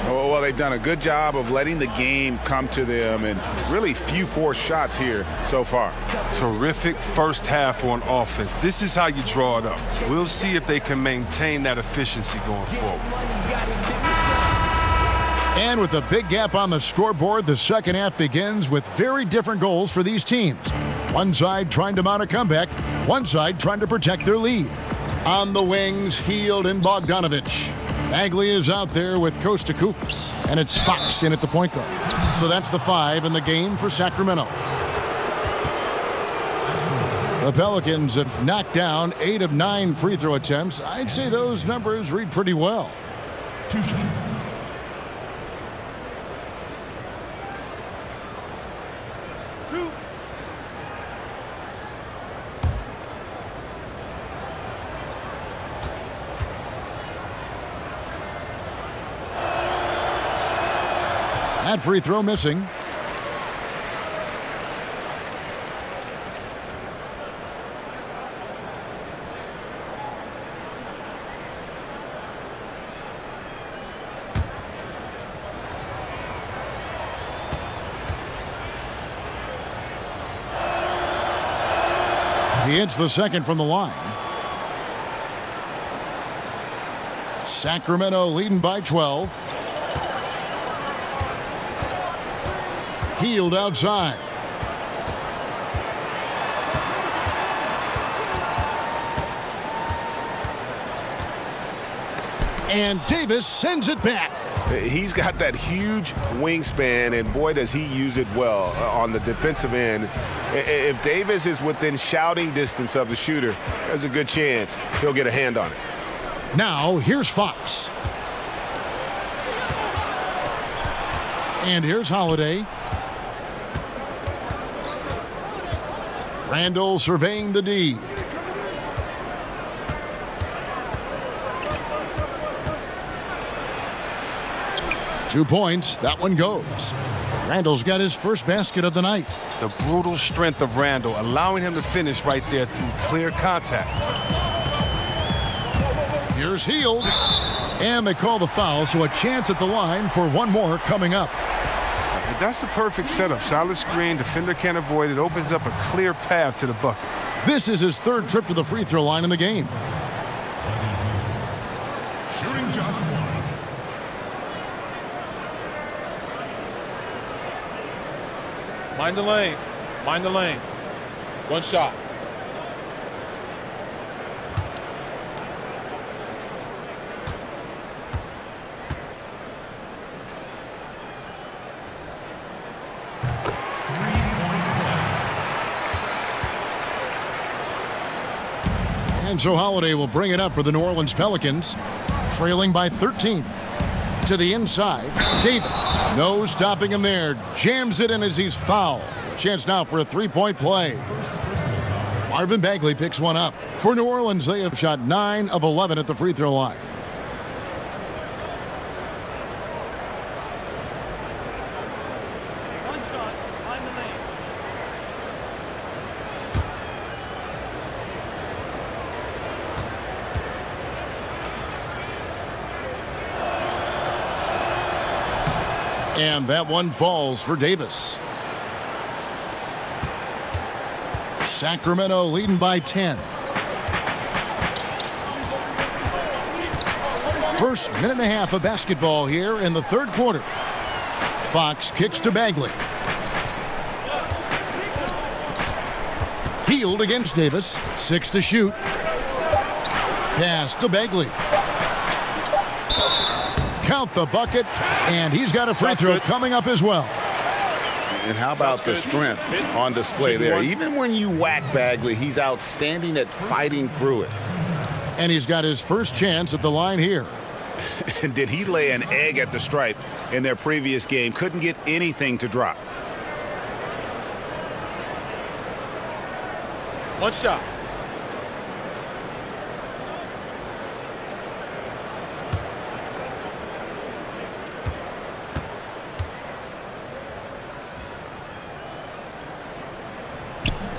Oh, well, they've done a good job of letting the game come to them, and really few forced shots here so far. Terrific first half on offense. This is how you draw it up. We'll see if they can maintain that efficiency going forward. And with a big gap on the scoreboard, the second half begins with very different goals for these teams. One side trying to mount a comeback, one side trying to protect their lead. On the wings, Hield and Bogdanovich. Bagley is out there with Costa Koufos, and it's Fox in at the point guard. So that's the 5 in the game for Sacramento. The Pelicans have knocked down 8 of 9 free throw attempts. I'd say those numbers read pretty well. 2 shots. That free throw missing. He hits the second from the line. Sacramento leading by 12. Hield outside. And Davis sends it back. He's got that huge wingspan, and boy, does he use it well on the defensive end. If Davis is within shouting distance of the shooter, there's a good chance he'll get a hand on it. Now, here's Fox. And here's Holiday. Randall surveying the D. Two points. That one goes. Randall's got his first basket of the night. The brutal strength of Randall, allowing him to finish right there through clear contact. Here's Hield. And they call the foul, so a chance at the line for one more coming up. That's a perfect setup. Solid screen, defender can't avoid it. Opens up a clear path to the bucket. This is his third trip to the free throw line in the game. Shooting just one. Mind the lanes. Mind the lanes. One shot. And so Holiday will bring it up for the New Orleans Pelicans, trailing by 13. To the inside, Davis. No stopping him there. Jams it in as he's fouled. A chance now for a three-point play. Marvin Bagley picks one up. For New Orleans, they have shot 9 of 11 at the free throw line. And that one falls for Davis. Sacramento leading by 10. First minute and a half of basketball here in the third quarter. Fox kicks to Bagley. Healed against Davis. 6 to shoot. Pass to Bagley. Count the bucket, and he's got a free throw coming up as well. And how about the strength on display there? Even when you whack Bagley, he's outstanding at fighting through it. And he's got his first chance at the line here. And did he lay an egg at the stripe in their previous game? Couldn't get anything to drop. One shot.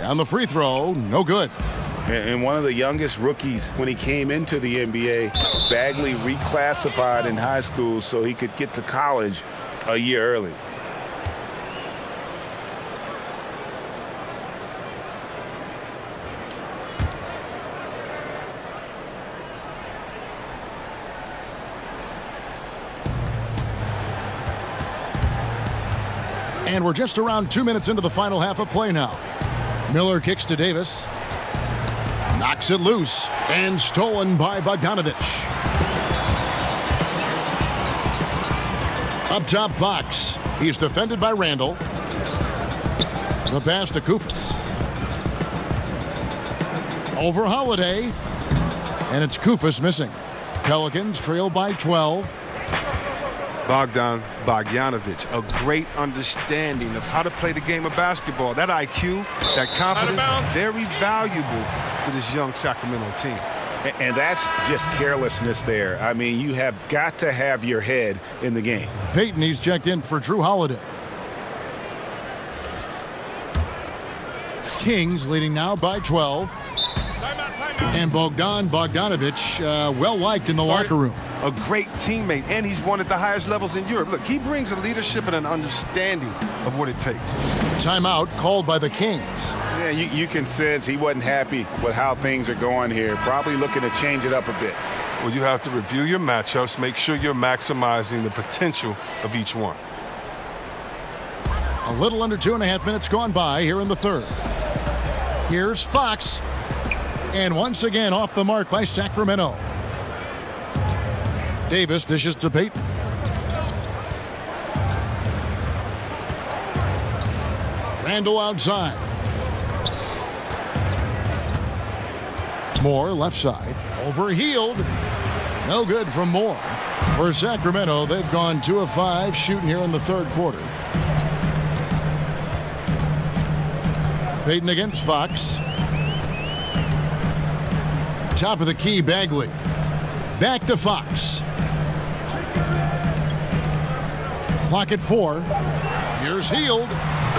And the free throw, no good. And one of the youngest rookies when he came into the NBA, Bagley reclassified in high school so he could get to college a year early. And we're just around 2 minutes into the final half of play now. Miller kicks to Davis. Knocks it loose and stolen by Bogdanovich. Up top, Fox. He's defended by Randall. The pass to Koufos. Over Holiday. And it's Koufos missing. Pelicans trail by 12. Bogdanovich, a great understanding of how to play the game of basketball. That IQ, that confidence, very valuable to this young Sacramento team. And that's just carelessness there. I mean, you have got to have your head in the game. Payton, he's checked in for Drew Holiday. Kings leading now by 12. And Bogdanovich, well-liked in the locker room. A great teammate, and he's won at the highest levels in Europe. Look, he brings a leadership and an understanding of what it takes. Timeout called by the Kings. Yeah, you can sense he wasn't happy with how things are going here. Probably looking to change it up a bit. Well, you have to review your matchups, make sure you're maximizing the potential of each one. A little under 2.5 minutes gone by here in the third. Here's Fox. And once again off the mark by Sacramento. Davis dishes to Payton. Randall outside. Moore left side. Overhealed. No good from Moore. For Sacramento, they've gone 2 of 5 shooting here in the third quarter. Payton against Fox. Top of the key, Bagley. Back to Fox. Clock at 4. Here's Hield.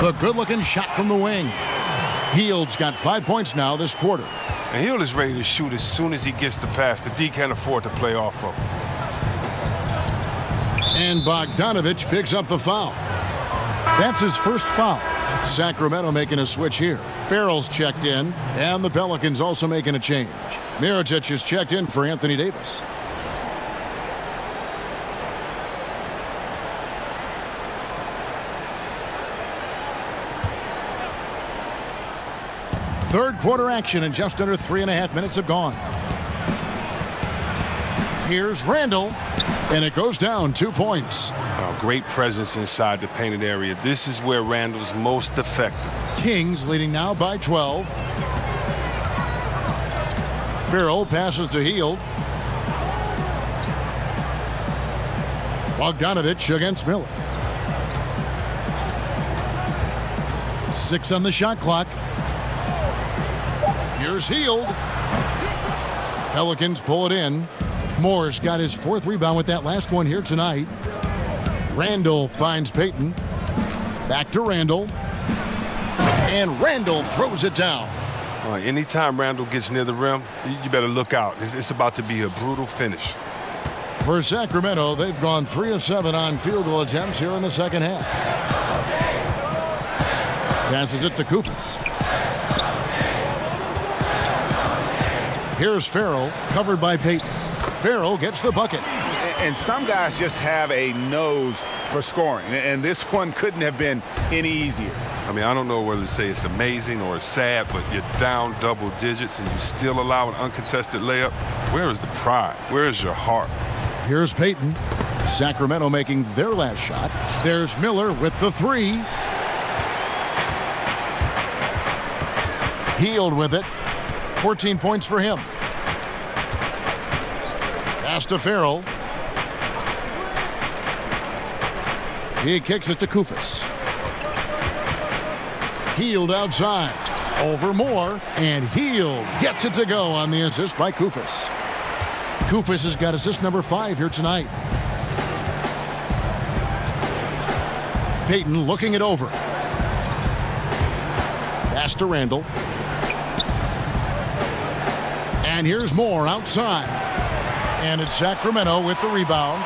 The good-looking shot from the wing. Hield's got 5 points now this quarter. And Hield is ready to shoot as soon as he gets the pass. The D can't afford to play off of. And Bogdanovich picks up the foul. That's his first foul. Sacramento making a switch here. Farrell's checked in, and the Pelicans also making a change. Mirotic is checked in for Anthony Davis. Third quarter action, and just under 3.5 minutes have gone. Here's Randall, and it goes down 2 points. Great presence inside the painted area. This is where Randall's most effective. Kings leading now by 12. Farrell passes to Hield. Bogdanovich against Miller. 6 on the shot clock. Here's Hield. Pelicans pull it in. Moore's got his 4th rebound with that last one here tonight. Randall finds Payton. Back to Randall. And Randall throws it down. Anytime Randall gets near the rim, you better look out. It's about to be a brutal finish. For Sacramento, they've gone 3 of 7 on field goal attempts here in the second half. Passes it to Koufos. Here's Farrell, covered by Payton. Farrell gets the bucket. And some guys just have a nose for scoring, and this one couldn't have been any easier. I mean, I don't know whether to say it's amazing or it's sad, but you're down double digits and you still allow an uncontested layup. Where is the pride? Where is your heart? Here's Payton. Sacramento making their last shot. There's Miller with the 3. Healed with it. 14 points for him. Pass to Farrell. He kicks it to Koufos. Hield outside. Over Moore. And Hield gets it to go on the assist by Koufos. Koufos has got assist number 5 here tonight. Payton looking it over. Pass to Randall. And here's Moore outside. And it's Sacramento with the rebound.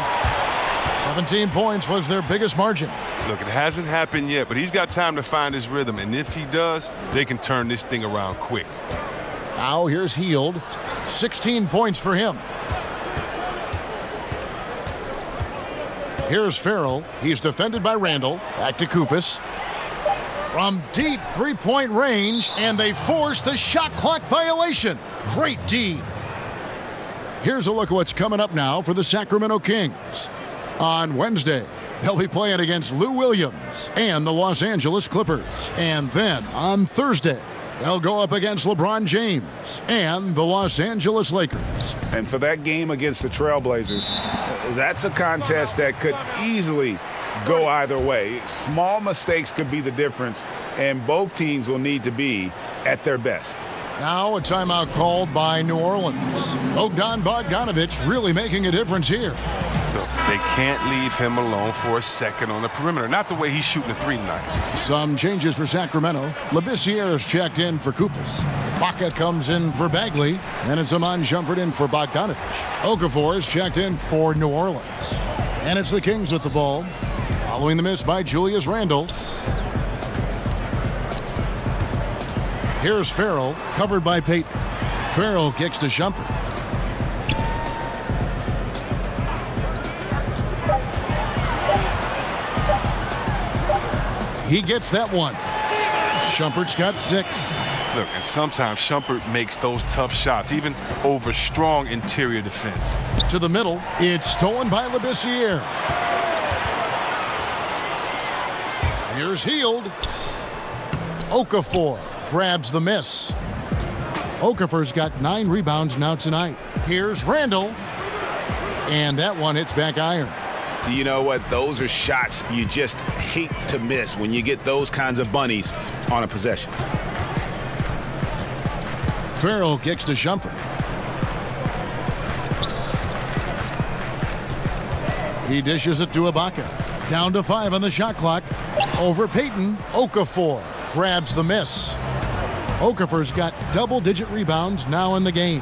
17 points was their biggest margin. Look, it hasn't happened yet, but he's got time to find his rhythm. And if he does, they can turn this thing around quick. Now here's Hield. 16 points for him. Here's Farrell. He's defended by Randall. Back to Koufos. From deep three-point range, and they force the shot clock violation. Great D. Here's a look at what's coming up now for the Sacramento Kings. On Wednesday, they'll be playing against Lou Williams and the Los Angeles Clippers. And then on Thursday, they'll go up against LeBron James and the Los Angeles Lakers. And for that game against the Trailblazers, that's a contest that could easily go either way. Small mistakes could be the difference, and both teams will need to be at their best. Now a timeout called by New Orleans. Bogdan Bogdanovic really making a difference here. Look, they can't leave him alone for a second on the perimeter. Not the way he's shooting the 3 tonight. Some changes for Sacramento. Labissiere is checked in for Koufos. Baca comes in for Bagley. And it's Iman Shumpert in for Bogdanovic. Okafor is checked in for New Orleans. And it's the Kings with the ball. Following the miss by Julius Randle. Here's Farrell, covered by Payton. Farrell kicks to Shumpert. He gets that one. Shumpert's got 6. Look, and sometimes Shumpert makes those tough shots, even over strong interior defense. To the middle, it's stolen by Labissiere. Here's Hield. Okafor grabs the miss. Okafor's got 9 rebounds now tonight. Here's Randall. And that one hits back iron. You know what? Those are shots you just hate to miss when you get those kinds of bunnies on a possession. Farrell kicks to Shumpert. He dishes it to Ibaka. Down to 5 on the shot clock. Over Payton. Okafor grabs the miss. Okafor's got double-digit rebounds now in the game.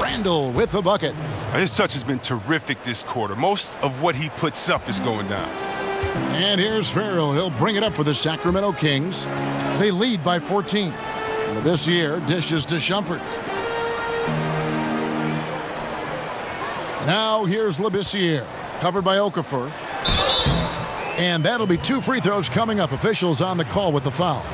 Randall with the bucket. His touch has been terrific this quarter. Most of what he puts up is going down. And here's Farrell. He'll bring it up for the Sacramento Kings. They lead by 14. Labissiere dishes to Shumpert. Now here's Labissiere, covered by Okafor. And that'll be 2 free throws coming up. Officials on the call with the foul.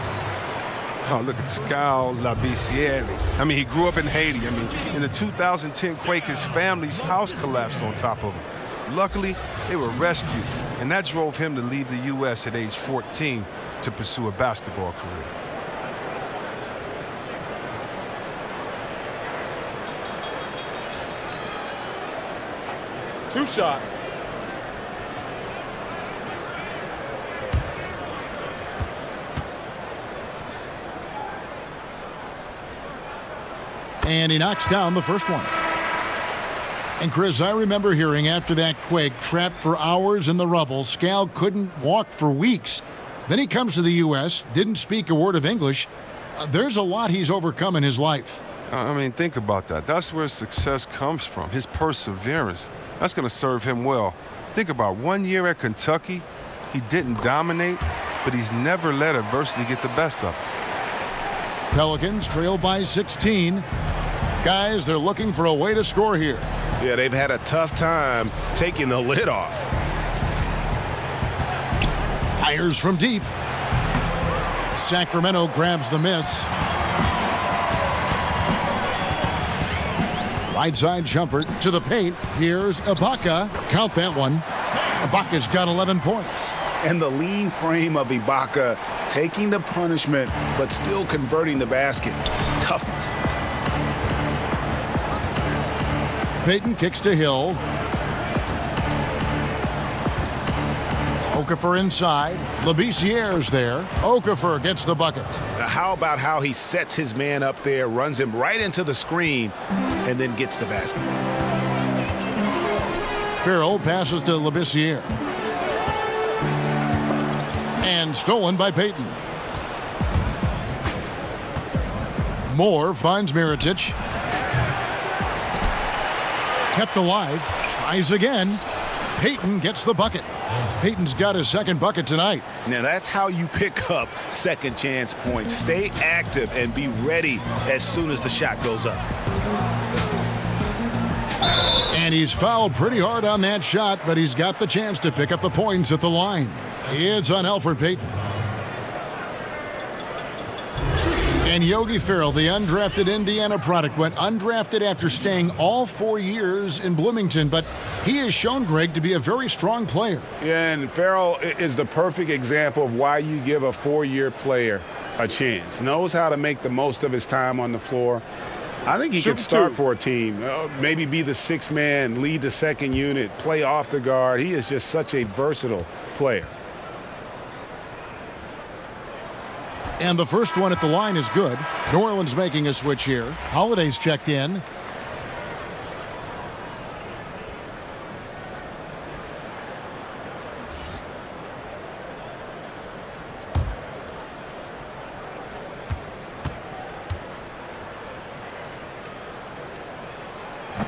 Oh, look at Skal Labissiere. I mean, he grew up in Haiti. I mean, in the 2010 quake, his family's house collapsed on top of him. Luckily, they were rescued, and that drove him to leave the U.S. at age 14 to pursue a basketball career. Two shots. And he knocks down the first one. And Chris, I remember hearing after that quake, trapped for hours in the rubble, Skal couldn't walk for weeks. Then he comes to the U.S., didn't speak a word of English. There's a lot he's overcome in his life. I mean, think about that. That's where success comes from, his perseverance. That's going to serve him well. Think about 1 year at Kentucky. He didn't dominate, but he's never let adversity get the best of him. Pelicans trail by 16. Guys, they're looking for a way to score here. Yeah, they've had a tough time taking the lid off. Fires from deep. Sacramento grabs the miss. Right side jumper to the paint. Here's Ibaka. Count that one. Ibaka's got 11 points. And the lean frame of Ibaka taking the punishment but still converting the basket. Toughness. Payton kicks to Hill. Okafor inside. Labissiere's there. Okafor gets the bucket. Now, how about how he sets his man up there, runs him right into the screen, and then gets the basket? Farrell passes to Labissiere. And stolen by Payton. Moore finds Mirotic. Kept alive. Tries again. Payton gets the bucket. Payton's got his second bucket tonight. Now that's how you pick up second chance points. Stay active and be ready as soon as the shot goes up. And he's fouled pretty hard on that shot, but he's got the chance to pick up the points at the line. It's on Elfrid Payton. And Yogi Ferrell, the undrafted Indiana product, went undrafted after staying all 4 years in Bloomington, but he has shown, Greg, to be a very strong player. Yeah, and Farrell is the perfect example of why you give a 4-year player a chance. Knows how to make the most of his time on the floor. I think he could start for a team, maybe be the sixth man, lead the second unit, play off the guard. He is just such a versatile player. And the first one at the line is good. New Orleans making a switch here. Holiday's checked in.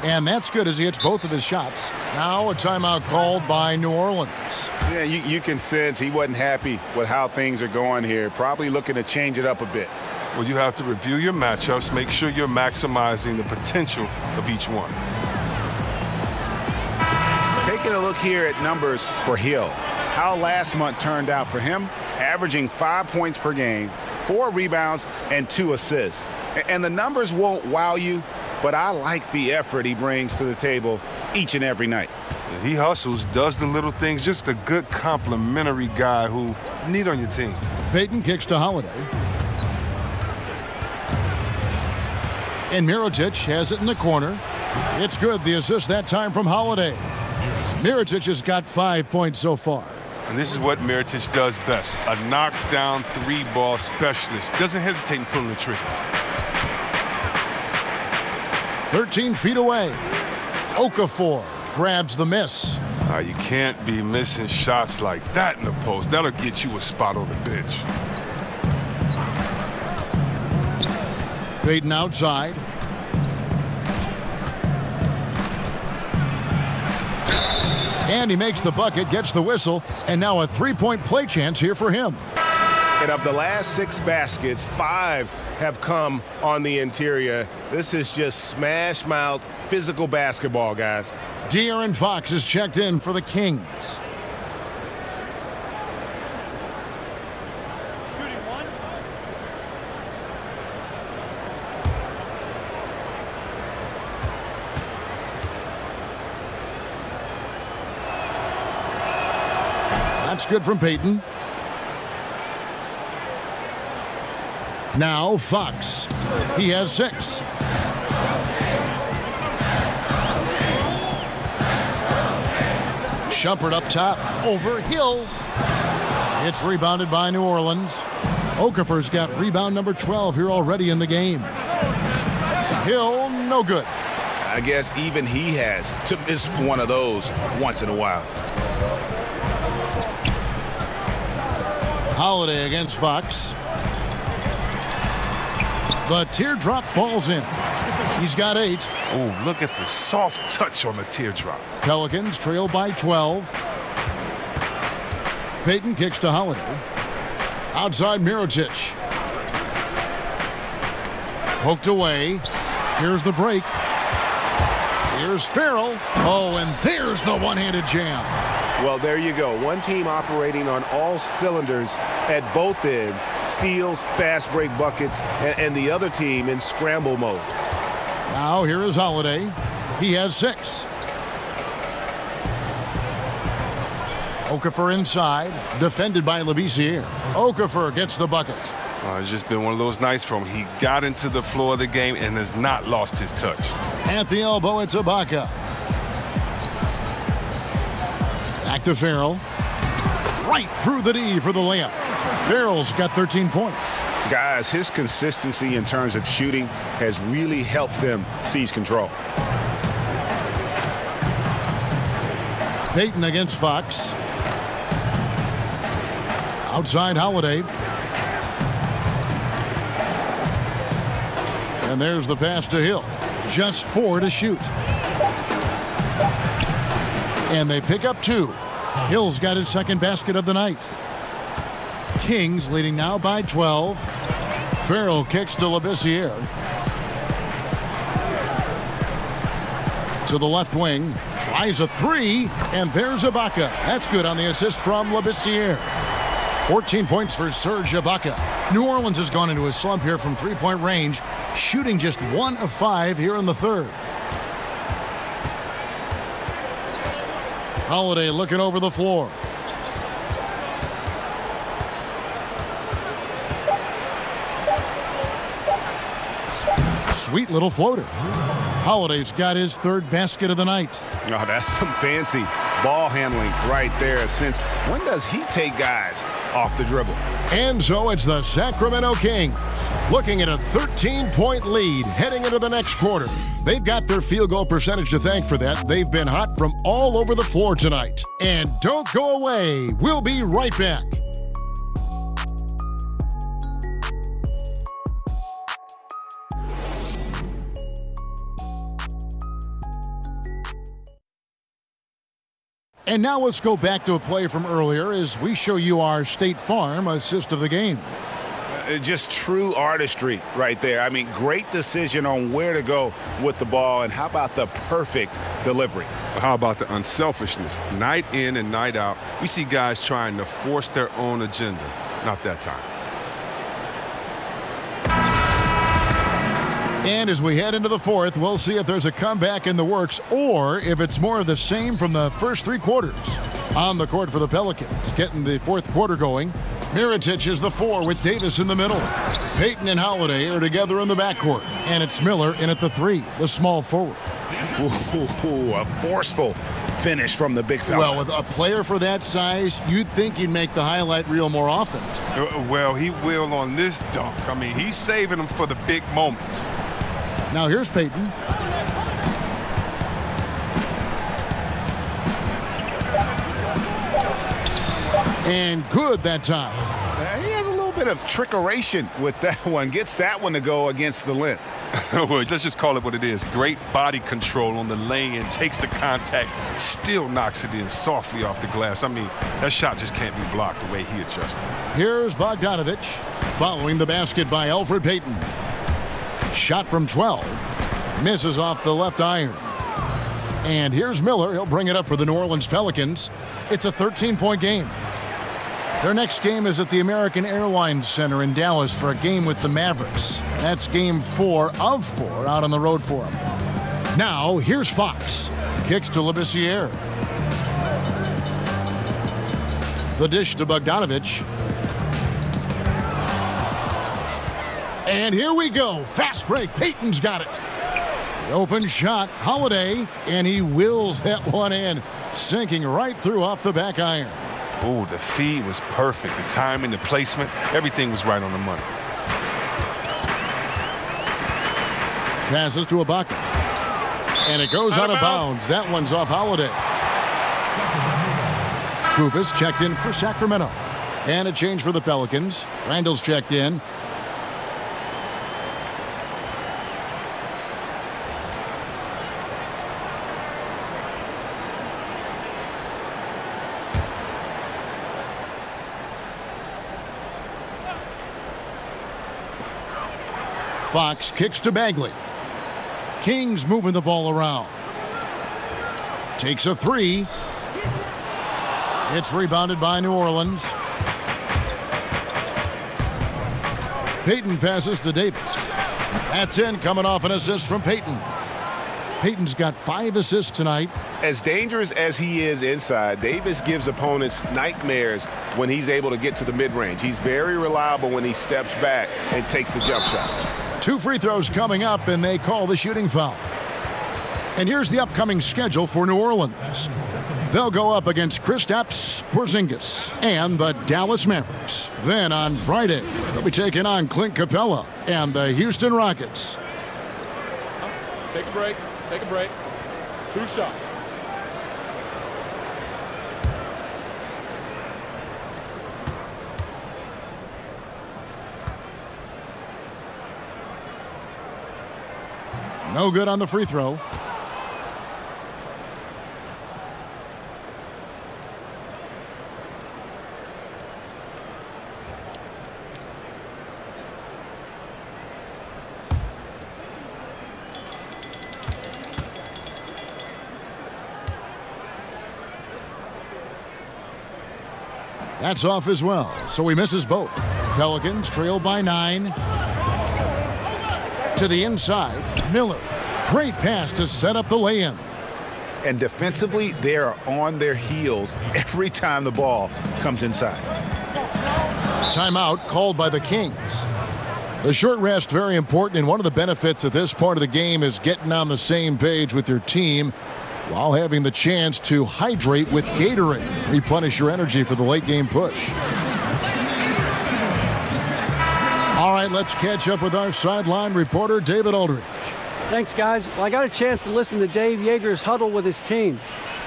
And that's good as he hits both of his shots. Now a timeout called by New Orleans. Yeah, you can sense he wasn't happy with how things are going here. Probably looking to change it up a bit. Well, you have to review your matchups, make sure you're maximizing the potential of each one. Taking a look here at numbers for Hill. How last month turned out for him, averaging 5 points per game, 4 rebounds, and 2 assists. And the numbers won't wow you, but I like the effort he brings to the table each and every night. He hustles, does the little things, just a good complimentary guy who you need on your team. Payton kicks to Holiday. And Mirotic has it in the corner. It's good, the assist that time from Holiday. Mirotic has got 5 points so far. And this is what Mirotic does best. A knockdown three-ball specialist. Doesn't hesitate in pulling the trigger. 13 feet away. Okafor grabs the miss. You can't be missing shots like that in the post. That'll get you a spot on the bench. Payton outside. And he makes the bucket, gets the whistle, and now a three-point play chance here for him. And of the last 6 baskets, 5 have come on the interior. This is just smash-mouth physical basketball, guys. De'Aaron Fox is checked in for the Kings. That's good from Payton. Now Fox. He has 6. Shumpert up top. Over Hill. It's rebounded by New Orleans. Okafor's got rebound number 12 here already in the game. Hill, no good. I guess even he has to miss one of those once in a while. Holiday against Fox. The teardrop falls in. He's got 8. Oh, look at the soft touch on the teardrop. Pelicans trail by 12. Payton kicks to Holiday. Outside Mirotic. Poked away. Here's the break. Here's Farrell. Oh, and there's the one-handed jam. Well, there you go. One team operating on all cylinders at both ends. Steals, fast break buckets, and the other team in scramble mode. Now here is Holiday. He has 6. Okafor inside, defended by Labissiere. Okafor gets the bucket. It's just been one of those nights for him. He got into the floor of the game and has not lost his touch. At the elbow, it's Ibaka. Back to Farrell. Right through the D for the layup. Farrell's got 13 points. Guys, his consistency in terms of shooting has really helped them seize control. Payton against Fox. Outside Holiday. And there's the pass to Hill. Just 4 to shoot. And they pick up 2. Hill's got his second basket of the night. Kings leading now by 12. Farrell kicks to Labissiere. To the left wing. Tries a 3. And there's Ibaka. That's good on the assist from Labissiere. 14 points for Serge Ibaka. New Orleans has gone into a slump here from three-point range, shooting just 1 of 5 here in the third. Holiday looking over the floor. Sweet little floater. Holiday's got his third basket of the night. Oh, that's some fancy ball handling right there. Since when does he take guys off the dribble? And so it's the Sacramento Kings looking at a 13-point lead heading into the next quarter. They've got their field goal percentage to thank for that. They've been hot from all over the floor tonight. And don't go away. We'll be right back. And now let's go back to a play from earlier as we show you our State Farm assist of the game. Just true artistry right there. I mean, great decision on where to go with the ball, and how about the perfect delivery? How about the unselfishness? Night in and night out, we see guys trying to force their own agenda. Not that time. And as we head into the fourth, we'll see if there's a comeback in the works or if it's more of the same from the first 3 quarters. On the court for the Pelicans, getting the fourth quarter going. Mirotic is the 4 with Davis in the middle. Payton and Holiday are together in the backcourt. And it's Miller in at the 3, the small forward. Ooh, a forceful finish from the big fella. Well, with a player for that size, you'd think he'd make the highlight reel more often. Well, he will on this dunk. I mean, he's saving them for the big moments. Now here's Payton. And good that time. He has a little bit of trickeration with that one. Gets that one to go against the length. Well, let's just call it what it is. Great body control on the lay-in, takes the contact, still knocks it in softly off the glass. I mean, that shot just can't be blocked the way he adjusted. Here's Bogdanovich following the basket by Elfrid Payton. Shot from 12. Misses off the left iron. And here's Miller. He'll bring it up for the New Orleans Pelicans. It's a 13-point game. Their next game is at the American Airlines Center in Dallas for a game with the Mavericks. That's game 4 of 4 out on the road for them. Now, here's Fox. Kicks to Labissiere. The dish to Bogdanovich. And here we go. Fast break. Payton's got it. The open shot. Holiday. And he wills that one in. Sinking right through off the back iron. Oh, the feed was perfect. The timing, the placement, everything was right on the money. Passes to Ibaka. And it goes out of bounds. That one's off Holiday. Kufis checked in for Sacramento. And a change for the Pelicans. Randall's checked in. Fox kicks to Bagley. Kings moving the ball around. Takes a three. It's rebounded by New Orleans. Payton passes to Davis. That's in, coming off an assist from Payton. Payton's got 5 assists tonight. As dangerous as he is inside, Davis gives opponents nightmares when he's able to get to the mid-range. He's very reliable when he steps back and takes the jump shot. 2 free throws coming up, and they call the shooting foul. And here's the upcoming schedule for New Orleans. They'll go up against Kristaps Porzingis and the Dallas Mavericks. Then on Friday, they'll be taking on Clint Capella and the Houston Rockets. Take a break. Take a break. 2 shots. No good on the free throw. That's off as well, so he misses both. Pelicans trail by 9. To the inside, Miller. Great pass to set up the lay-in. And defensively, they are on their heels every time the ball comes inside. Timeout called by the Kings. The short rest, very important, and one of the benefits of this part of the game is getting on the same page with your team while having the chance to hydrate with Gatorade. Replenish your energy for the late game push. All right, let's catch up with our sideline reporter, David Aldridge. Thanks, guys. Well, I got a chance to listen to Dave Yeager's huddle with his team.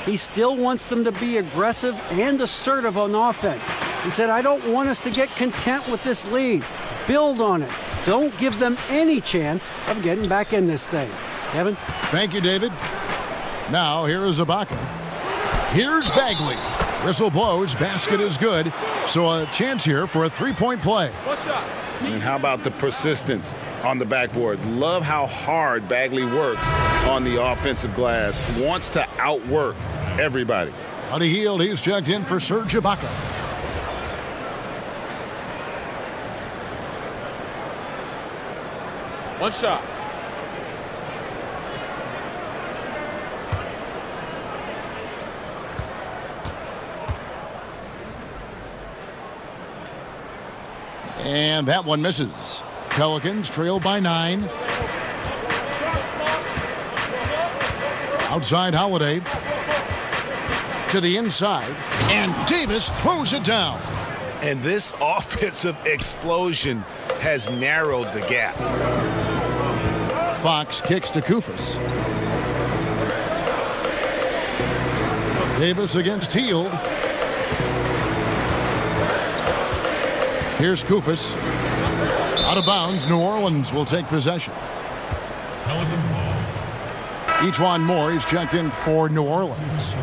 He still wants them to be aggressive and assertive on offense. He said, I don't want us to get content with this lead. Build on it. Don't give them any chance of getting back in this thing. Kevin? Thank you, David. Now, here is Ibaka. Here's Bagley. Whistle blows. Basket is good. So a chance here for a three-point play. What's up? And how about the persistence on the backboard? Love how hard Bagley works on the offensive glass. Wants to outwork everybody. Buddy Hield, he's checked in for Serge Ibaka. One shot. And that one misses. Pelicans trail by 9. Outside Holiday. To the inside. And Davis throws it down. And this offensive explosion has narrowed the gap. Fox kicks to Kufis. Davis against Hield. Here's Kufis. Out of bounds, New Orleans will take possession. Pelicans ball. Ejuan Moore is checked in for New Orleans.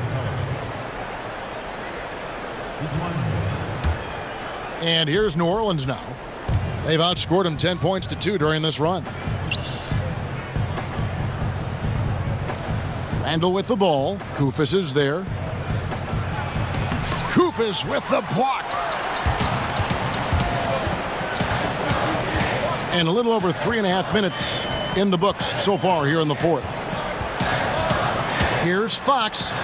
And here's New Orleans now. They've outscored them 10 points to 2 during this run. Randall with the ball. Kufis is there. Kufis with the block. And a little over 3.5 minutes in the books so far here in the fourth. Here's Fox.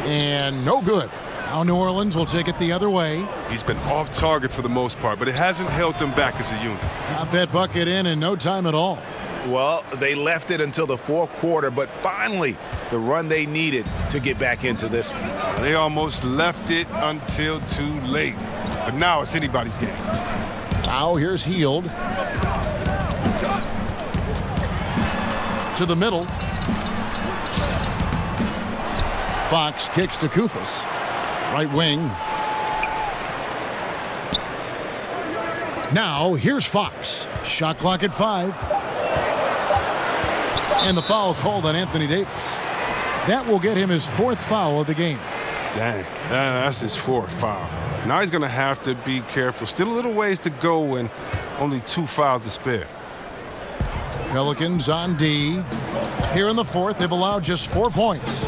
And no good. Now New Orleans will take it the other way. He's been off target for the most part, but it hasn't held them back as a unit. Got that bucket in no time at all. Well, they left it until the fourth quarter, but finally the run they needed to get back into this one. They almost left it until too late. But now it's anybody's game. Now here's Hield. To the middle. Fox kicks to Kufis. Right wing. Now here's Fox. Shot clock at 5. And the foul called on Anthony Davis. That will get him his 4th foul of the game. Dang, that's his 4th foul. Now he's going to have to be careful. Still a little ways to go and only 2 fouls to spare. Pelicans on D. Here in the fourth, they've allowed just 4 points.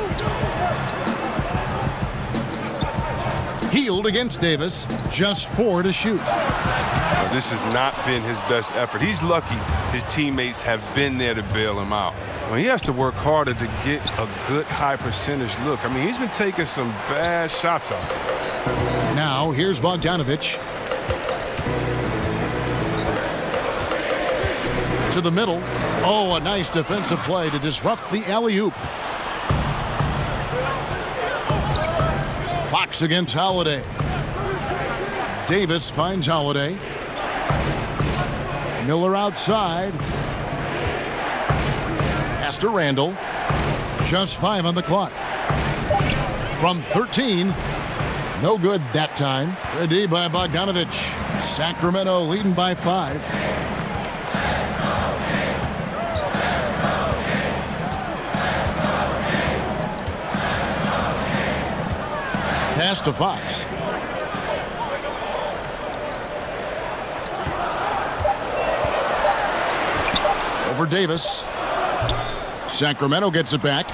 Healed against Davis, just 4 to shoot. This has not been his best effort. He's lucky his teammates have been there to bail him out. He has to work harder to get a good high percentage look. I mean, he's been taking some bad shots out there. Now, here's Bogdanovich. To the middle. Oh, a nice defensive play to disrupt the alley-oop. Fox against Holiday. Davis finds Holiday. Miller outside. Pass to Randall. Just 5 on the clock. From 13. No good that time. Good D by Bogdanovich. Sacramento leading by 5. Pass to Fox. Over Davis. Sacramento gets it back.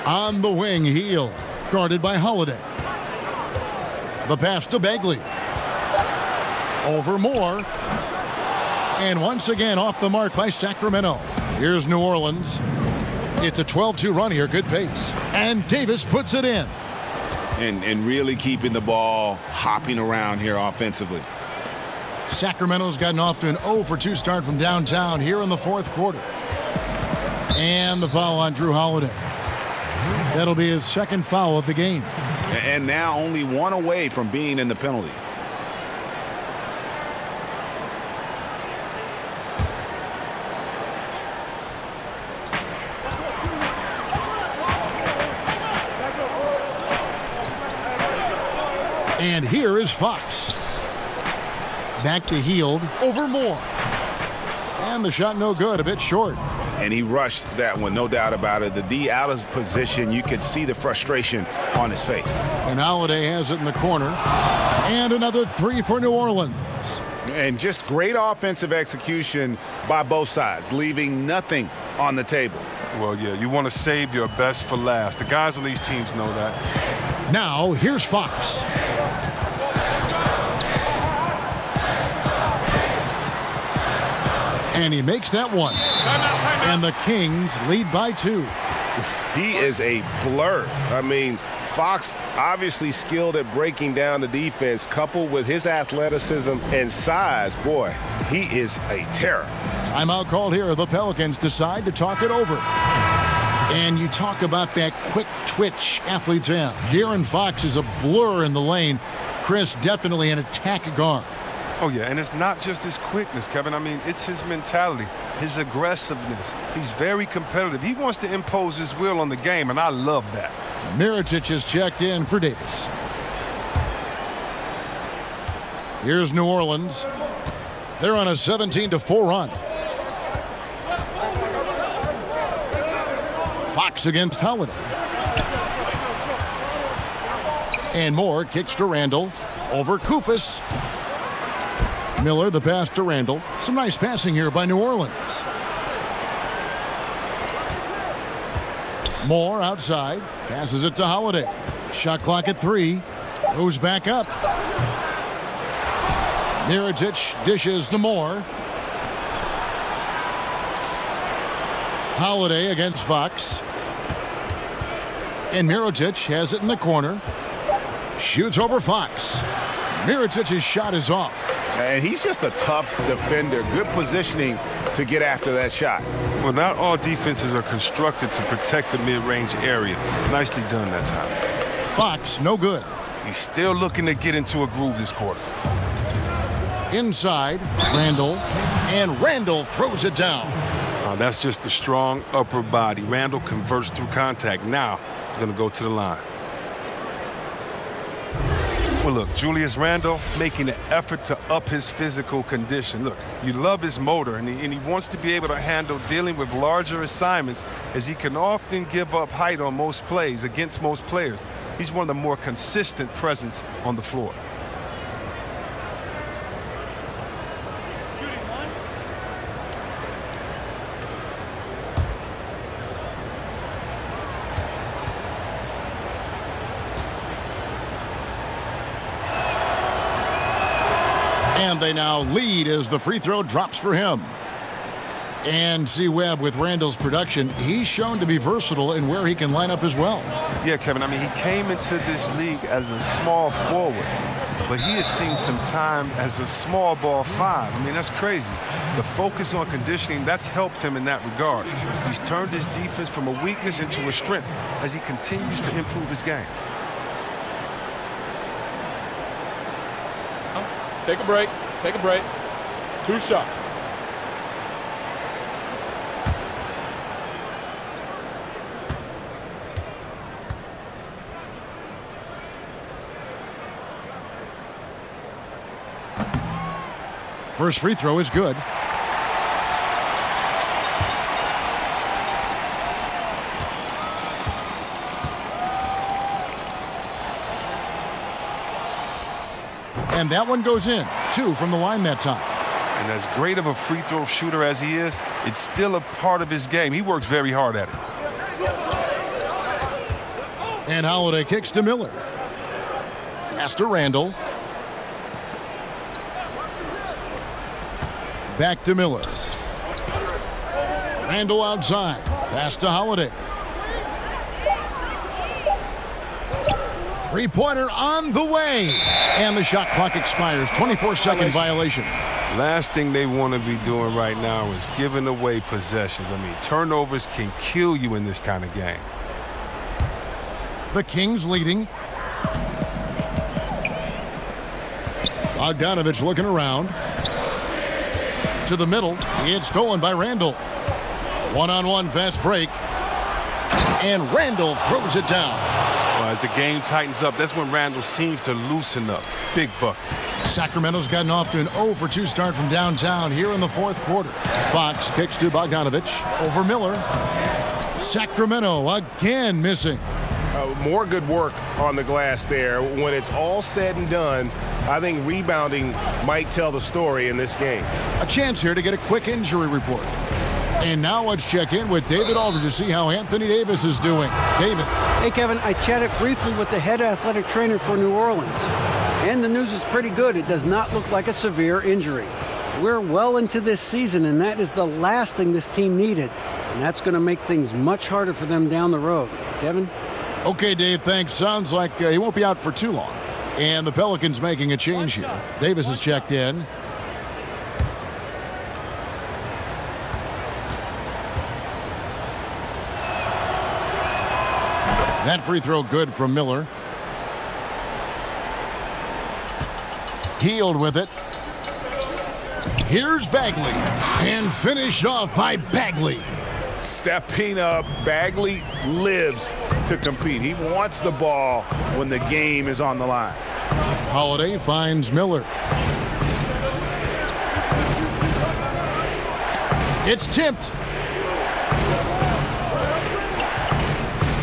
On the wing, Heel. Guarded by Holiday. The pass to Bagley. Over Moore. And once again off the mark by Sacramento. Here's New Orleans. It's a 12-2 run here. Good pace. And Davis puts it in. And really keeping the ball hopping around here offensively. Sacramento's gotten off to an 0-for-2 start from downtown here in the fourth quarter. And the foul on Drew Holiday. That'll be his second foul of the game. And now only 1 away from being in the penalty. And here is Fox. Back to Healed over Moore. And the shot no good, a bit short. And he rushed that one, no doubt about it. The D out of position, you could see the frustration on his face. And Holiday has it in the corner. And another 3 for New Orleans. And just great offensive execution by both sides, leaving nothing on the table. Well, yeah, you want to save your best for last. The guys on these teams know that. Now, here's Fox. And he makes that one. And the Kings lead by 2. He is a blur. I mean, Fox obviously skilled at breaking down the defense, coupled with his athleticism and size. Boy, he is a terror. Timeout called here. The Pelicans decide to talk it over. And you talk about that quick twitch athletes have. De'Aaron Fox is a blur in the lane. Chris, definitely an attack guard. Oh, yeah, and it's not just his quickness, Kevin. I mean, it's his mentality, his aggressiveness. He's very competitive. He wants to impose his will on the game, and I love that. Mirotic is checked in for Davis. Here's New Orleans. They're on a 17-4 run. Fox against Holiday. And Moore kicks to Randall. Over Koufos. Miller, the pass to Randall. Some nice passing here by New Orleans. Moore outside. Passes it to Holiday. Shot clock at 3. Goes back up. Mirotic dishes to Moore. Holiday against Fox. And Mirotic has it in the corner. Shoots over Fox. Mirotic's shot is off. And he's just a tough defender. Good positioning to get after that shot. Well, not all defenses are constructed to protect the mid-range area. Nicely done that time. Fox, no good. He's still looking to get into a groove this quarter. Inside, Randall. And Randall throws it down. That's just a strong upper body. Randall converts through contact. Now he's going to go to the line. Well, look, Julius Randle making an effort to up his physical condition. Look, you love his motor, and he wants to be able to handle dealing with larger assignments, as he can often give up height on most plays against most players. He's one of the more consistent presence on the floor. And they now lead as the free throw drops for him. And C. Webb, with Randall's production, he's shown to be versatile in where he can line up as well. Yeah, Kevin, I mean, he came into this league as a small forward, but he has seen some time as a small ball 5. I mean, that's crazy. The focus on conditioning, that's helped him in that regard. He's turned his defense from a weakness into a strength as he continues to improve his game. Take a break. Take a break. 2 shots. First free throw is good. And that one goes in. 2 from the line that time. And as great of a free throw shooter as he is, it's still a part of his game. He works very hard at it. And Holiday kicks to Miller. Pass to Randall. Back to Miller. Randall outside. Pass to Holiday. Three-pointer on the way. And the shot clock expires. 24-second violation. Last thing they want to be doing right now is giving away possessions. I mean, turnovers can kill you in this kind of game. The Kings leading. Bogdanovich looking around. To the middle. It's stolen by Randall. One-on-one fast break. And Randall throws it down. Well, as the game tightens up, that's when Randall seems to loosen up. Big bucket. Sacramento's gotten off to an 0-for-2 start from downtown here in the fourth quarter. Fox kicks to Bogdanovich. Over Miller. Sacramento again missing. More good work on the glass there. When it's all said and done, I think rebounding might tell the story in this game. A chance here to get a quick injury report. And now let's check in with David Aldridge to see how Anthony Davis is doing. David. Hey, Kevin, I chatted briefly with the head athletic trainer for New Orleans. And the news is pretty good. It does not look like a severe injury. We're well into this season, and that is the last thing this team needed. And that's going to make things much harder for them down the road. Kevin? Okay, Dave, thanks. Sounds like he won't be out for too long. And the Pelicans making a change here. Davis is checked in. That free throw good from Miller. Healed with it. Here's Bagley. And finished off by Bagley. Stepping up, Bagley lives to compete. He wants the ball when the game is on the line. Holiday finds Miller. It's tipped.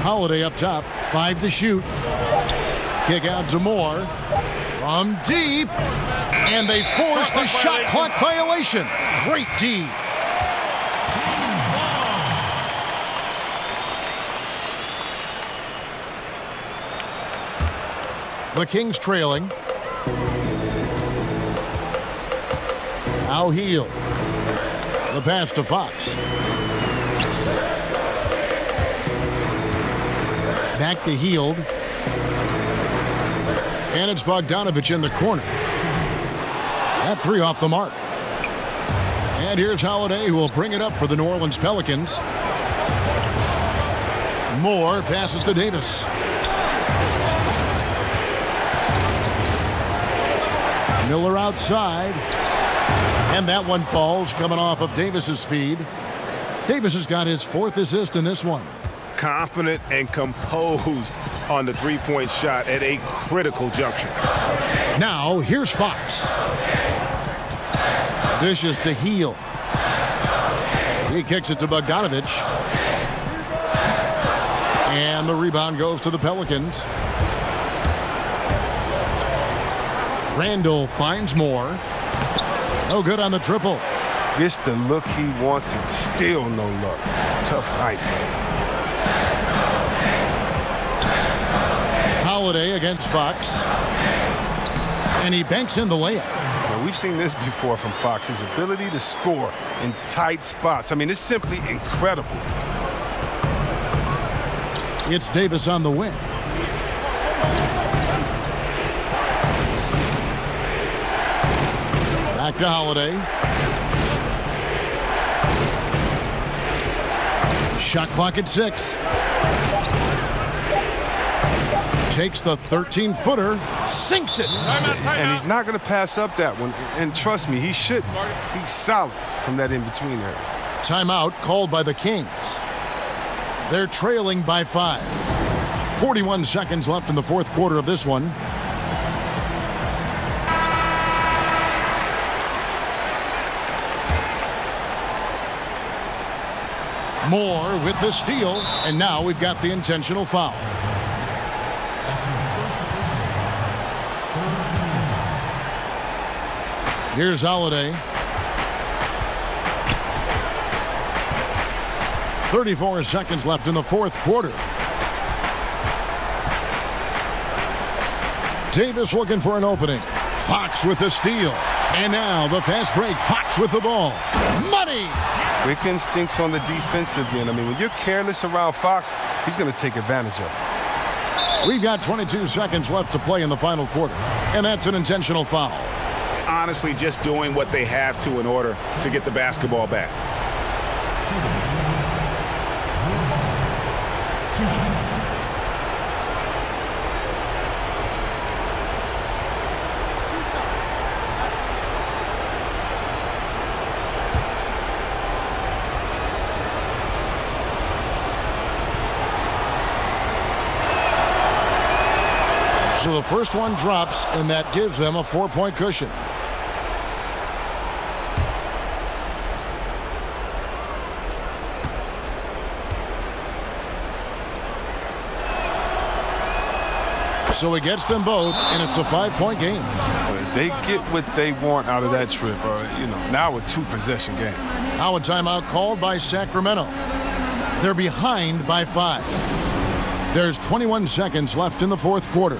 Holiday up top, 5 to shoot. Kick out to Moore. From deep. And they force the shot clock violation. Great D. The Kings trailing. Now Heel. The pass to Fox. Back to Heald. And it's Bogdanovich in the corner. That 3 off the mark. And here's Holiday, who will bring it up for the New Orleans Pelicans. Moore passes to Davis. Miller outside. And that one falls, coming off of Davis's feed. Davis has got his 4th assist in this one. Confident and composed on the three-point shot at a critical juncture. Now, here's Fox. Dishes to Heel. He kicks it to Bogdanovich. And the rebound goes to the Pelicans. Randall finds Moore. No good on the triple. Gets the look he wants and still no luck. Tough night for him. Holiday against Fox. And he banks in the layup. Now, we've seen this before from Fox, his ability to score in tight spots. I mean, it's simply incredible. It's Davis on the wing. Back to Holiday. Shot clock at 6. Takes the 13-footer, sinks it. And he's not going to pass up that one. And trust me, he should. He's solid from that in-between area. Timeout called by the Kings. They're trailing by 5. 41 seconds left in the fourth quarter of this one. Moore with the steal, and now we've got the intentional foul. Here's Holiday. 34 seconds left in the fourth quarter. Davis looking for an opening. Fox with the steal. And now the fast break. Fox with the ball. Money! Quick instincts on the defensive end. I mean, when you're careless around Fox, he's going to take advantage of it. We've got 22 seconds left to play in the final quarter. And that's an intentional foul. Honestly, just doing what they have to in order to get the basketball back. So the first one drops, and that gives them a 4-point cushion. So he gets them both, and it's a 5-point game. They get what they want out of that trip, now a 2-possession game. Now a timeout called by Sacramento. They're behind by 5. There's 21 seconds left in the fourth quarter.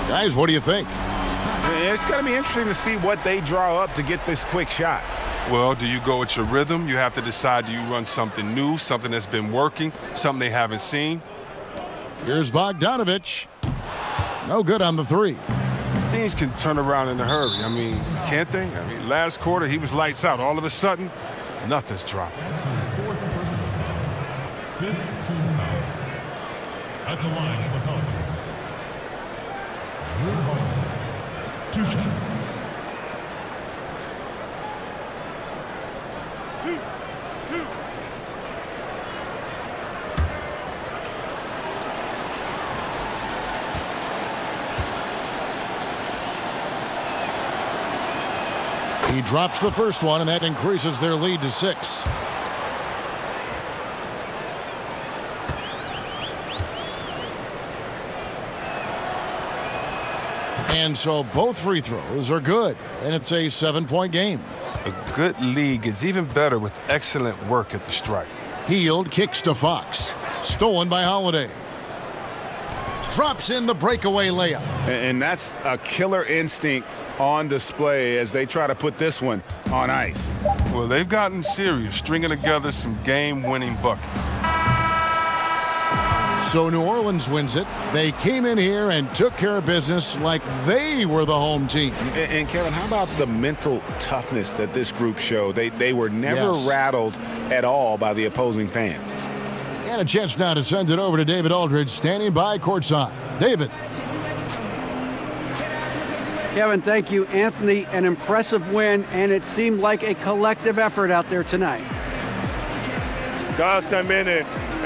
Guys, what do you think? It's going to be interesting to see what they draw up to get this quick shot. Well, do you go with your rhythm? You have to decide, do you run something new, something that's been working, something they haven't seen? Here's Bogdanovich. No good on the 3. Things can turn around in a hurry. I mean, can't they? I mean, last quarter, he was lights out. All of a sudden, nothing's dropping. At the line of the Pelicans. Drew Holiday, 2 shots. 2. He drops the first one, and that increases their lead to 6. And so both free throws are good, and it's a 7-point game. A good league is even better with excellent work at the stripe. Hield kicks to Fox. Stolen by Holiday. Drops in the breakaway layup. And that's a killer instinct on display as they try to put this one on ice. Well, they've gotten serious, stringing together some game-winning buckets. So New Orleans wins it. They came in here and took care of business like they were the home team. And Kevin, how about the mental toughness that this group showed? They were never rattled at all by the opposing fans. And a chance now to send it over to David Aldridge, standing by courtside. David. Kevin, thank you. Anthony, an impressive win, and it seemed like a collective effort out there tonight. Guys come in and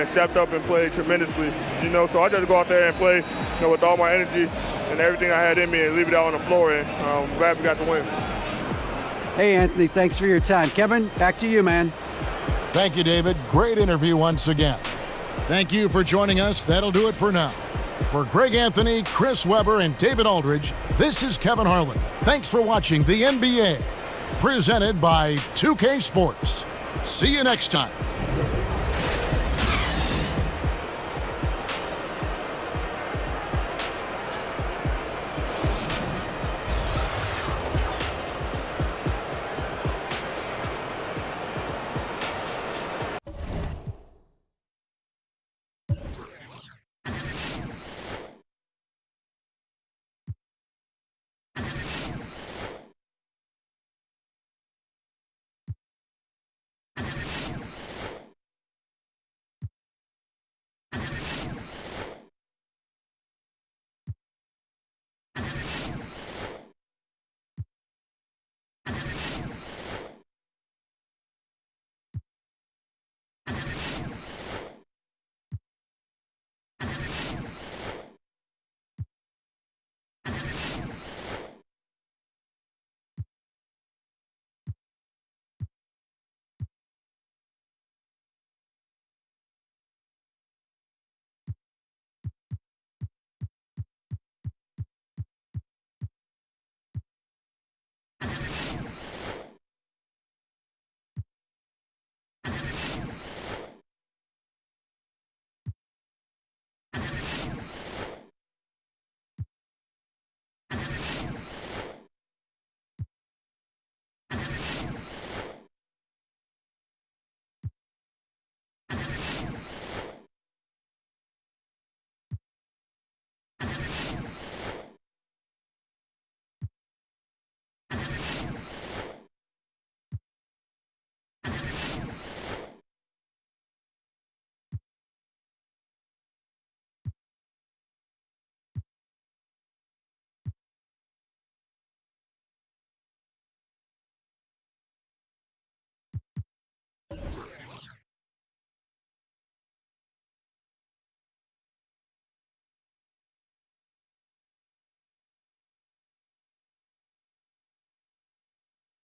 stepped up and played tremendously, so I just go out there and play, with all my energy and everything I had in me and leave it out on the floor, and I'm glad we got the win. Hey, Anthony, thanks for your time. Kevin, back to you, man. Thank you, David. Great interview once again. Thank you for joining us. That'll do it for now. For Greg Anthony, Chris Webber, and David Aldridge, this is Kevin Harlan. Thanks for watching the NBA, presented by 2K Sports. See you next time.